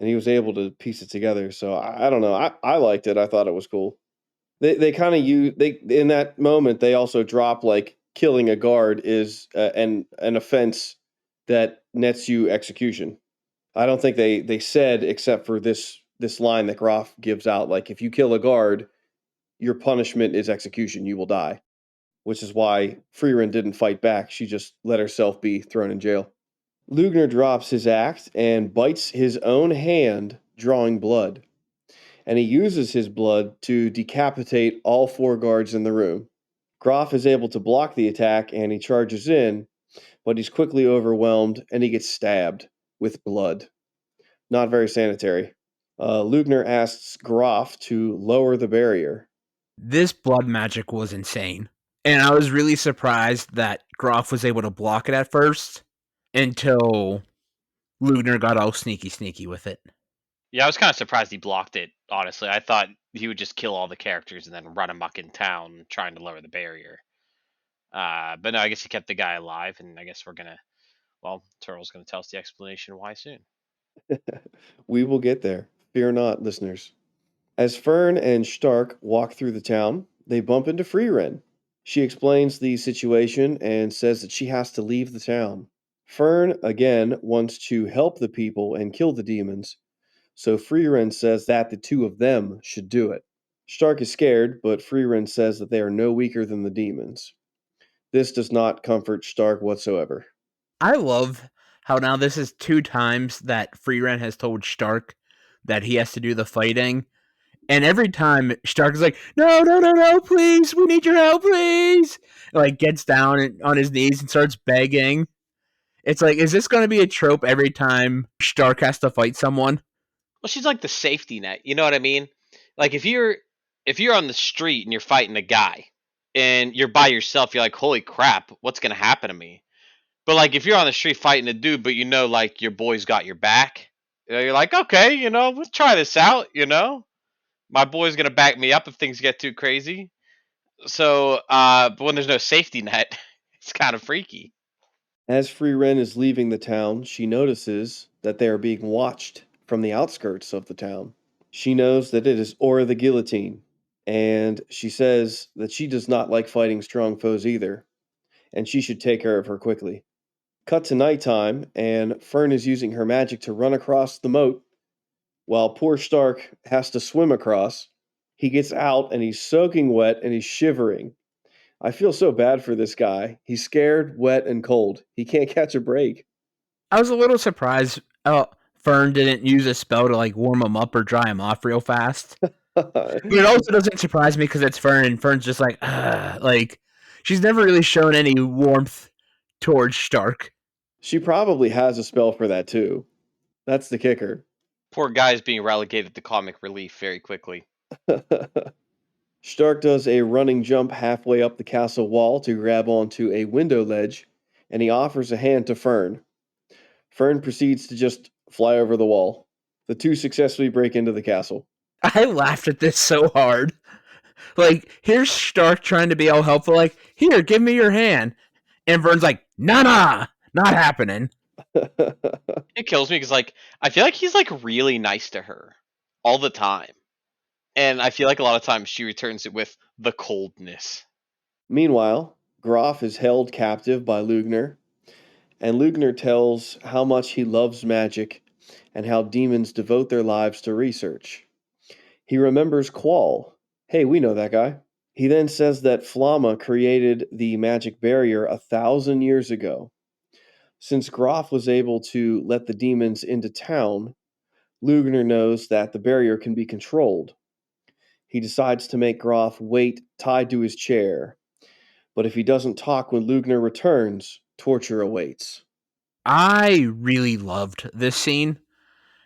And he was able to piece it together. So I don't know. I liked it. I thought it was cool. They kind of use they in that moment they also drop like killing a guard is an offense that nets you execution. I don't think they said except for this line that Groff gives out like if you kill a guard, your punishment is execution. You will die, which is why Frieren didn't fight back. She just let herself be thrown in jail. Lugner drops his axe and bites his own hand, drawing blood. And he uses his blood to decapitate all four guards in the room. Groff is able to block the attack and he charges in, but he's quickly overwhelmed and he gets stabbed with blood. Not very sanitary. Lugner asks Groff to lower the barrier. This blood magic was insane. And I was really surprised that Groff was able to block it at first until Lugner got all sneaky with it. Yeah, I was kind of surprised he blocked it, honestly. I thought he would just kill all the characters and then run amok in town trying to lower the barrier. But no, I guess he kept the guy alive, and I guess Turtle's gonna tell us the explanation why soon. We will get there. Fear not, listeners. As Fern and Stark walk through the town, they bump into Frieren. She explains the situation and says that she has to leave the town. Fern, again, wants to help the people and kill the demons, so Frieren says that the two of them should do it. Stark is scared, but Frieren says that they are no weaker than the demons. This does not comfort Stark whatsoever. I love how now this is 2 times that Frieren has told Stark that he has to do the fighting. And every time Stark is like, no, please, we need your help, please. And like gets down on his knees and starts begging. It's like, is this going to be a trope every time Stark has to fight someone? Well, she's like the safety net. You know what I mean? Like if you're on the street and you're fighting a guy and you're by yourself, you're like, holy crap, what's gonna happen to me? But like if you're on the street fighting a dude, but you know like your boy's got your back, you're like, okay, let's try this out. My boy's gonna back me up if things get too crazy. So, but when there's no safety net, it's kind of freaky. As Frieren is leaving the town, she notices that they are being watched from the outskirts of the town. She knows that it is Aura the Guillotine, and she says that she does not like fighting strong foes either, and she should take care of her quickly. Cut to nighttime, and Fern is using her magic to run across the moat, while poor Stark has to swim across. He gets out, and he's soaking wet, and he's shivering. I feel so bad for this guy. He's scared, wet, and cold. He can't catch a break. I was a little surprised Fern didn't use a spell to like warm him up or dry him off real fast. But it also doesn't surprise me because it's Fern, and Fern's just like she's never really shown any warmth towards Stark. She probably has a spell for that too. That's the kicker. Poor guy's being relegated to comic relief very quickly. Stark does a running jump halfway up the castle wall to grab onto a window ledge, and he offers a hand to Fern. Fern proceeds to just fly over the wall. The two successfully break into the castle. I laughed at this so hard. Like, here's Stark trying to be all helpful, like, here, give me your hand. And Fern's like, nah, not happening. It kills me because, like, I feel like he's, like, really nice to her all the time. And I feel like a lot of times she returns it with the coldness. Meanwhile, Groff is held captive by Lugner, and Lugner tells how much he loves magic and how demons devote their lives to research. He remembers Qual. Hey, we know that guy. He then says that Flamma created the magic barrier 1,000 years ago. Since Groff was able to let the demons into town, Lugner knows that the barrier can be controlled. He decides to make Groff wait tied to his chair. But if he doesn't talk when Lugner returns, torture awaits. I really loved this scene.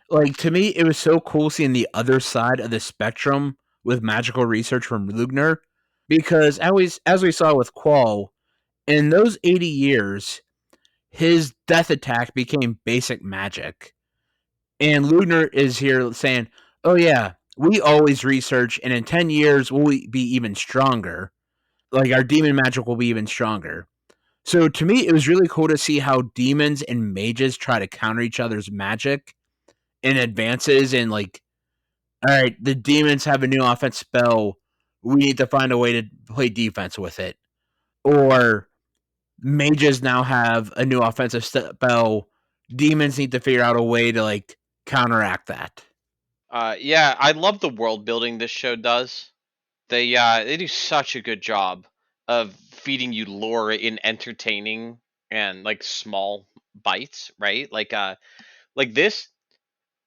Like, to me, it was so cool seeing the other side of the spectrum with magical research from Lugner. Because as we saw with Qual, in those 80 years, his death attack became basic magic. And Lugner is here saying, Oh yeah, we always research, and in 10 years we'll be even stronger. Like our demon magic will be even stronger. So to me, it was really cool to see how demons and mages try to counter each other's magic in advances. And like, all right, the demons have a new offense spell. We need to find a way to play defense with it. Or mages now have a new offensive spell. Demons need to figure out a way to like counteract that. Yeah, I love the world building this show does. They do such a good job of feeding you lore in entertaining and like small bites, right? Like this,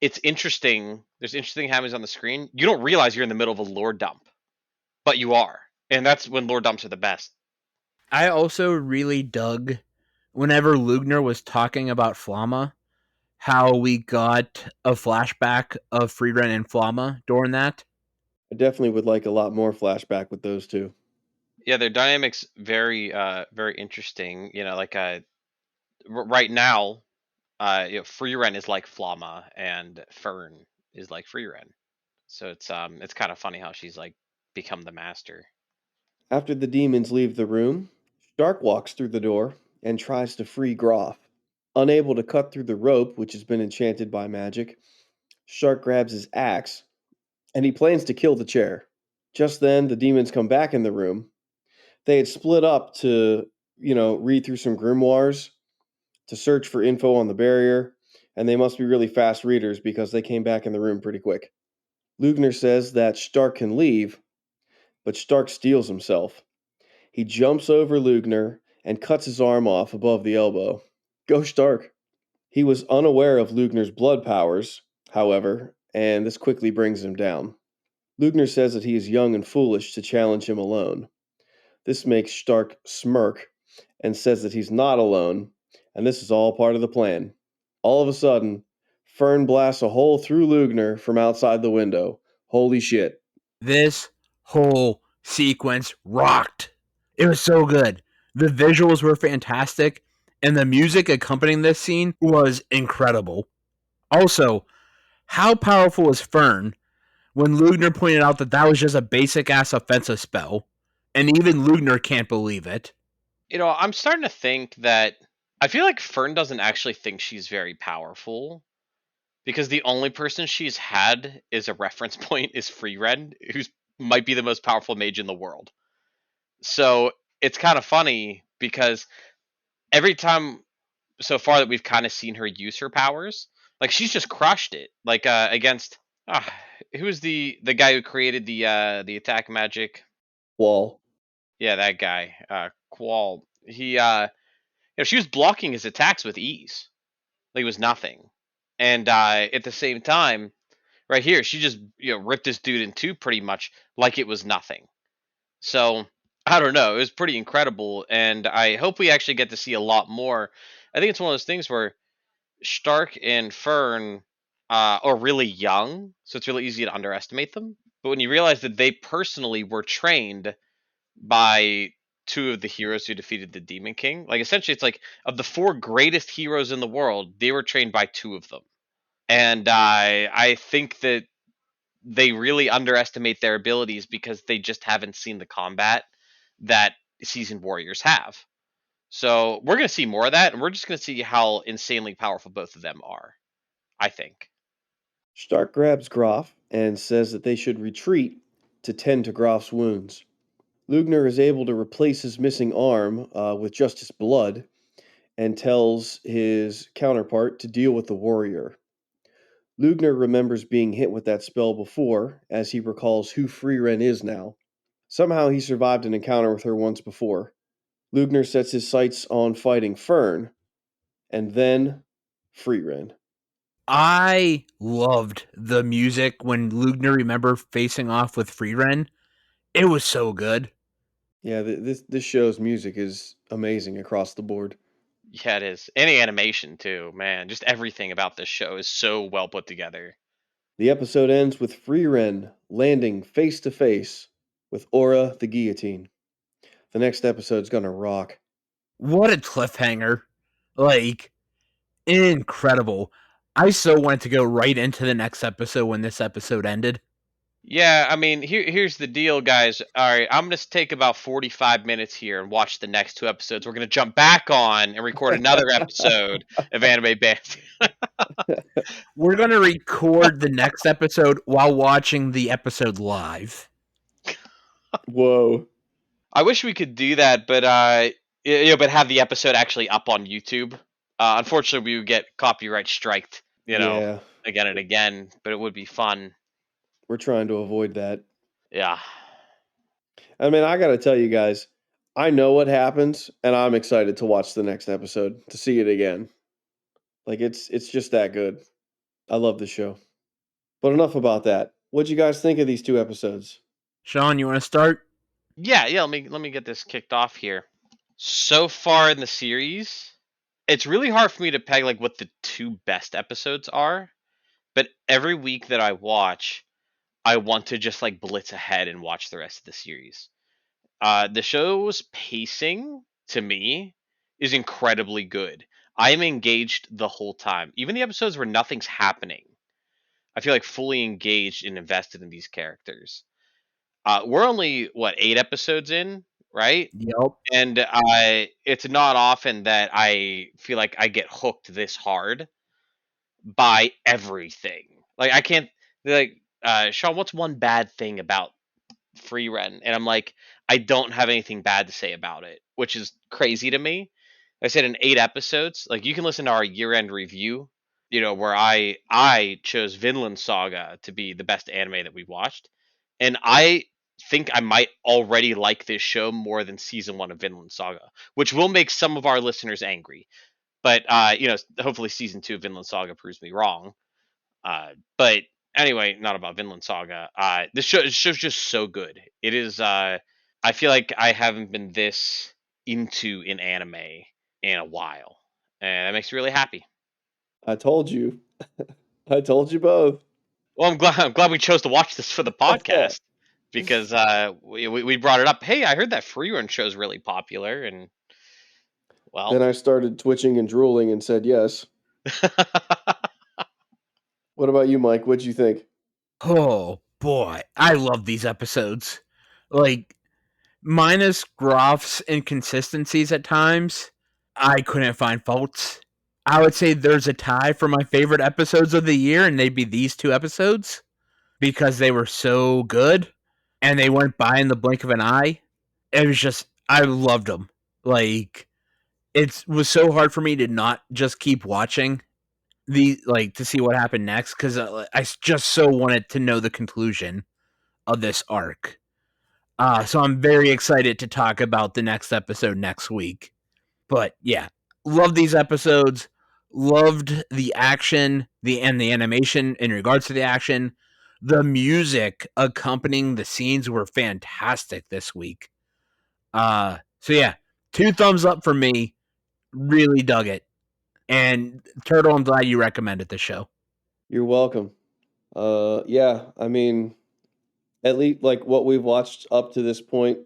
it's interesting. There's interesting happenings on the screen. You don't realize you're in the middle of a lore dump, but you are, and that's when lore dumps are the best. I also really dug whenever Lugner was talking about Flamma, how we got a flashback of Frieren and Flamma during that. I definitely would like a lot more flashback with those two. Yeah, their dynamics very interesting. Right now, Frieren is like Flamma and Fern is like Frieren. So it's kind of funny how she's like become the master. After the demons leave the room, Stark walks through the door and tries to free Groff. Unable to cut through the rope, which has been enchanted by magic, Stark grabs his axe and he plans to kill the chair. Just then, the demons come back in the room. They had split up to, read through some grimoires to search for info on the barrier, and they must be really fast readers because they came back in the room pretty quick. Lugner says that Stark can leave, but Stark steals himself. He jumps over Lugner and cuts his arm off above the elbow. Go Stark! He was unaware of Lugner's blood powers, however, and this quickly brings him down. Lugner says that he is young and foolish to challenge him alone. This makes Stark smirk and says that he's not alone, and this is all part of the plan. All of a sudden, Fern blasts a hole through Lugner from outside the window. Holy shit. This whole sequence rocked. It was so good. The visuals were fantastic, and the music accompanying this scene was incredible. Also, how powerful is Fern when Lugner pointed out that that was just a basic ass offensive spell, and even Lugner can't believe it. I'm starting to think that I feel like Fern doesn't actually think she's very powerful because the only person she's had is a reference point is Frieren, who's might be the most powerful mage in the world. So it's kind of funny because every time so far that we've kind of seen her use her powers, like she's just crushed it. Like against uh, who's the guy who created the attack magic? Wall. Yeah, that guy, Qual. She was blocking his attacks with ease. Like it was nothing. And at the same time, right here, she just ripped this dude in two pretty much like it was nothing. So I don't know. It was pretty incredible, and I hope we actually get to see a lot more. I think it's one of those things where Stark and Fern are really young, so it's really easy to underestimate them. But when you realize that they personally were trained by two of the heroes who defeated the Demon King, like essentially, it's like of the four greatest heroes in the world, they were trained by two of them, and I think that they really underestimate their abilities because they just haven't seen the combat that seasoned warriors have. So we're going to see more of that, and we're just going to see how insanely powerful both of them are, I think. Stark grabs Groff and says that they should retreat to tend to Groff's wounds. Lugner is able to replace his missing arm with just his blood and tells his counterpart to deal with the warrior. Lugner remembers being hit with that spell before, as he recalls who Frieren is now. Somehow he survived an encounter with her once before. Lugner sets his sights on fighting Fern, and then Frieren. I loved the music when Lugner remember facing off with Frieren. It was so good. Yeah, this show's music is amazing across the board. Yeah, it is. Any animation too, man. Just everything about this show is so well put together. The episode ends with Frieren landing face to face with Aura the Guillotine. The next episode's gonna rock. What a cliffhanger. Like, incredible. I so wanted to go right into the next episode when this episode ended. Yeah, I mean, here's the deal, guys. All right, I'm gonna take about 45 minutes here and watch the next 2 episodes. We're gonna jump back on and record another episode of Anime Banter. We're going to record the next episode while watching the episode live. Whoa. I wish we could do that, but but have the episode actually up on YouTube. Unfortunately, we would get copyright striked, Yeah, again and again. But it would be fun. we're trying to avoid that. Yeah. I mean, I got to tell you guys, I know what happens, and I'm excited to watch the next episode to see it again. Like it's just that good. I love the show. But enough about that. What'd you guys think of these 2 episodes? Sean, you want to start? Yeah. Let me get this kicked off here. So far in the series, it's really hard for me to peg like what the two best episodes are. But every week that I watch, I want to just like blitz ahead and watch the rest of the series. The show's pacing to me is incredibly good. I am engaged the whole time. Even the episodes where nothing's happening, I feel like fully engaged and invested in these characters. We're only what 8 episodes in, right? Yep. And it's not often that I feel like I get hooked this hard by everything. Like I can't like Sean, what's one bad thing about Frieren? And I'm like, I don't have anything bad to say about it, which is crazy to me. I said in 8 episodes, like you can listen to our year-end review, where I chose Vinland Saga to be the best anime that we watched, and I think I might already like this show more than season 1 of Vinland Saga, which will make some of our listeners angry. But hopefully season 2 of Vinland Saga proves me wrong. But anyway, not about Vinland Saga. This show's just so good. It is. I feel like I haven't been this into an anime in a while, and that makes me really happy. I told you. I told you both. Well, I'm glad we chose to watch this for the podcast because we brought it up. Hey, I heard that free run show is really popular, and well, Then I started twitching and drooling and said yes. What about you, Mike? What'd you think? Oh, boy. I love these episodes. Like, minus Groff's inconsistencies at times, I couldn't find faults. I would say there's a tie for my favorite episodes of the year, and they'd be these 2 episodes because they were so good and they went by in the blink of an eye. It was just, I loved them. Like, it was so hard for me to not just keep watching to see what happened next because I just so wanted to know the conclusion of this arc. So I'm very excited to talk about the next episode next week. But yeah, love these episodes. Loved the action, and the animation in regards to the action. The music accompanying the scenes were fantastic this week. So yeah, 2 thumbs up for me. Really dug it. And Turtle, I'm glad you recommended the show. You're welcome. Yeah, I mean, at least like what we've watched up to this point,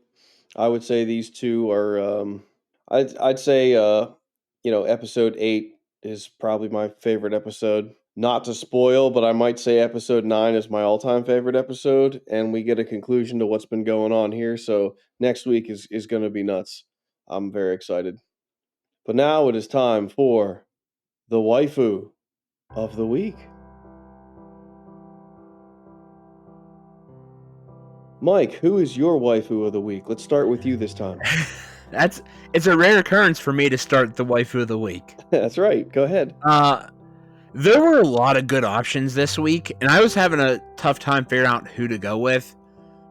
I would say these two are. I'd say episode 8 is probably my favorite episode. Not to spoil, but I might say episode 9 is my all-time favorite episode, and we get a conclusion to what's been going on here. So next week is going to be nuts. I'm very excited. But now it is time for the waifu of the week. Mike, who is your waifu of the week? Let's start with you this time. It's a rare occurrence for me to start the waifu of the week. That's right. Go ahead. There were a lot of good options this week, and I was having a tough time figuring out who to go with.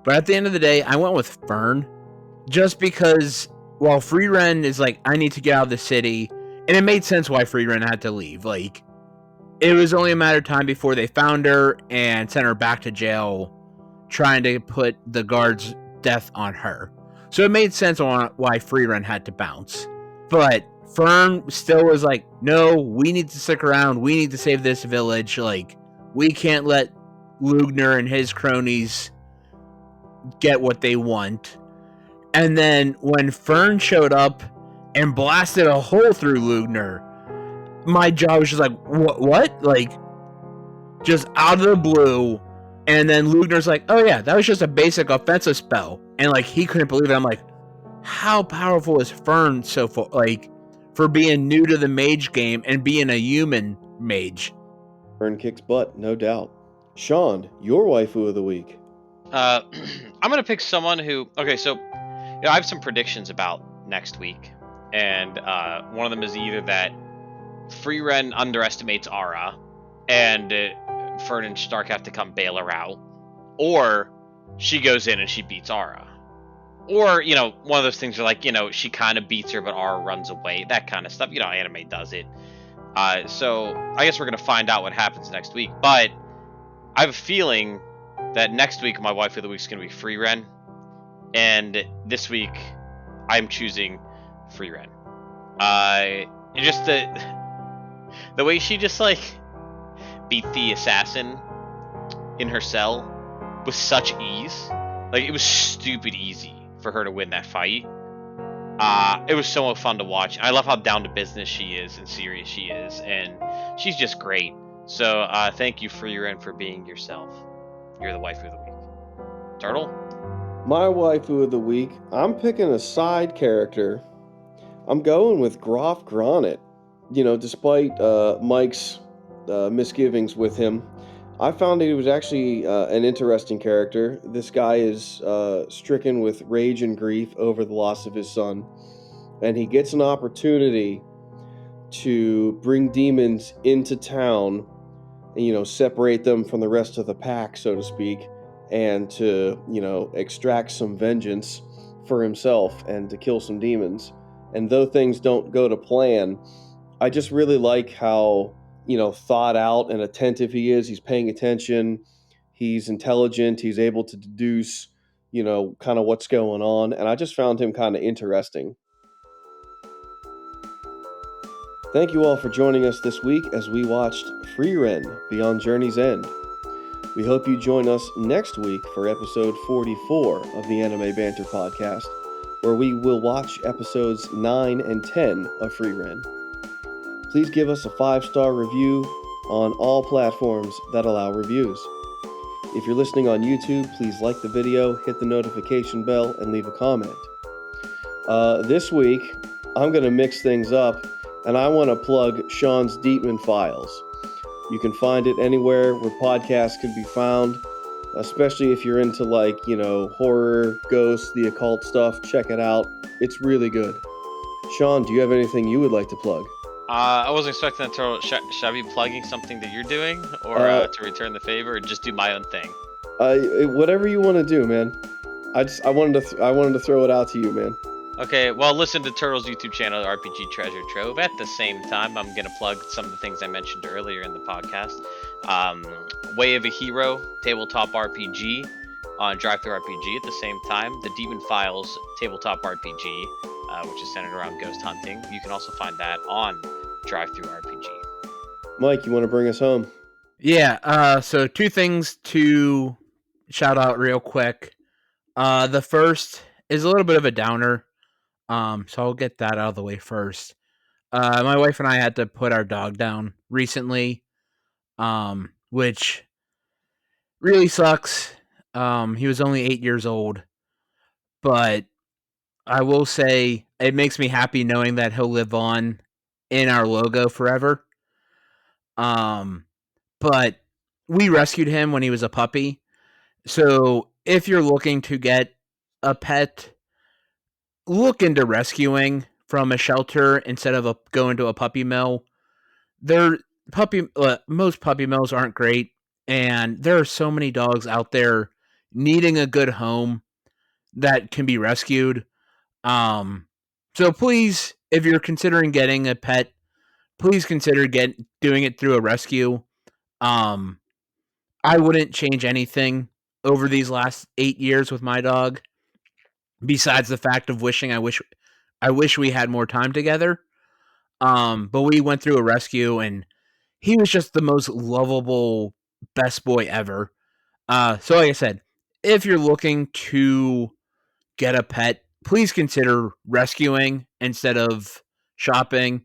But at the end of the day, I went with Fern, just because while Frieren is like, I need to get out of the city, and it made sense why Frieren had to leave. Like, it was only a matter of time before they found her and sent her back to jail, trying to put the guard's death on her. So it made sense on why Frieren had to bounce. But Fern still was like, no, we need to stick around. We need to save this village. Like, we can't let Lugner and his cronies get what they want. And then when Fern showed up and blasted a hole through Lugner, my jaw was just like, what? Like, just out of the blue. And then Lugner's like, oh yeah, that was just a basic offensive spell. And like, he couldn't believe it. I'm like, how powerful is Fern so far? Like, for being new to the mage game and being a human mage. Fern kicks butt, no doubt. Sean, your waifu of the week. I'm gonna pick someone who. Okay, so I have some predictions about next week, and one of them is either that Frieren underestimates Ara, and Fern and Stark have to come bail her out, or she goes in and she beats Ara. Or, one of those things are like, she kind of beats her, but Ara runs away. That kind of stuff. Anime does it. So I guess we're going to find out what happens next week. But I have a feeling that next week my wife of the week is going to be Frieren. And this week I'm choosing Frieren. And just the way she just, like, beat the assassin in her cell with such ease. Like, it was stupid easy for her to win that fight. It was so much fun to watch. I love how down to business she is and serious she is, and she's just great. So thank you, Frieren, for being yourself. You're the waifu of the week. Turtle? My waifu of the week, I'm picking a side character. I'm going with Groff Granite. Despite Mike's misgivings with him, I found that he was actually an interesting character. This guy is stricken with rage and grief over the loss of his son, and he gets an opportunity to bring demons into town and, separate them from the rest of the pack, so to speak, and to, extract some vengeance for himself and to kill some demons. And though things don't go to plan, I just really like how, thought out and attentive he is. He's paying attention. He's intelligent. He's able to deduce, kind of what's going on. And I just found him kind of interesting. Thank you all for joining us this week as we watched Frieren Beyond Journey's End. We hope you join us next week for episode 44 of the Anime Banter podcast, where we will watch episodes 9 and 10 of Frieren. Please give us a 5-star review on all platforms that allow reviews. If you're listening on YouTube, please like the video, hit the notification bell, and leave a comment. This week, I'm going to mix things up, and I want to plug Sean's Deepman Files. You can find it anywhere where podcasts can be found, especially if you're into, horror, ghosts, the occult stuff. Check it out. It's really good. Sean, do you have anything you would like to plug? I wasn't expecting that, Turtle. Should I be plugging something that you're doing, or to return the favor, or just do my own thing? Whatever you want to do, man. I wanted to throw it out to you, man. Okay, well, listen to Turtle's YouTube channel, RPG Treasure Trove. At the same time, I'm going to plug some of the things I mentioned earlier in the podcast. Way of a Hero, tabletop RPG on Drive-Thru RPG. At the same time, the Demon Files tabletop RPG, which is centered around ghost hunting. You can also find that on Drive-Thru RPG. Mike, you want to bring us home? Yeah, so 2 things to shout out real quick. The first is a little bit of a downer. So I'll get that out of the way first. My wife and I had to put our dog down recently, which really sucks. He was only 8 years old, but I will say it makes me happy knowing that he'll live on in our logo forever. But we rescued him when he was a puppy. So if you're looking to get a pet, look into rescuing from a shelter instead of going to a puppy mill. Most puppy mills aren't great, and there are so many dogs out there needing a good home that can be rescued. So please, if you're considering getting a pet, please consider doing it through a rescue. I wouldn't change anything over these last 8 years with my dog, besides the fact of wishing I wish we had more time together. But we went through a rescue, and he was just the most lovable, best boy ever. So like I said, if you're looking to get a pet, please consider rescuing instead of shopping.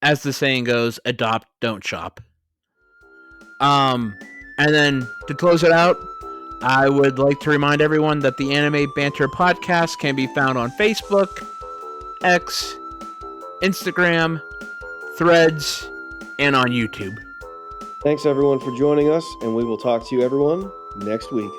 as the saying goes, adopt, don't shop. And then to close it out, I would like to remind everyone that the Anime Banter podcast can be found on Facebook, X, Instagram, Threads, and on YouTube. Thanks everyone for joining us, and we will talk to you everyone next week.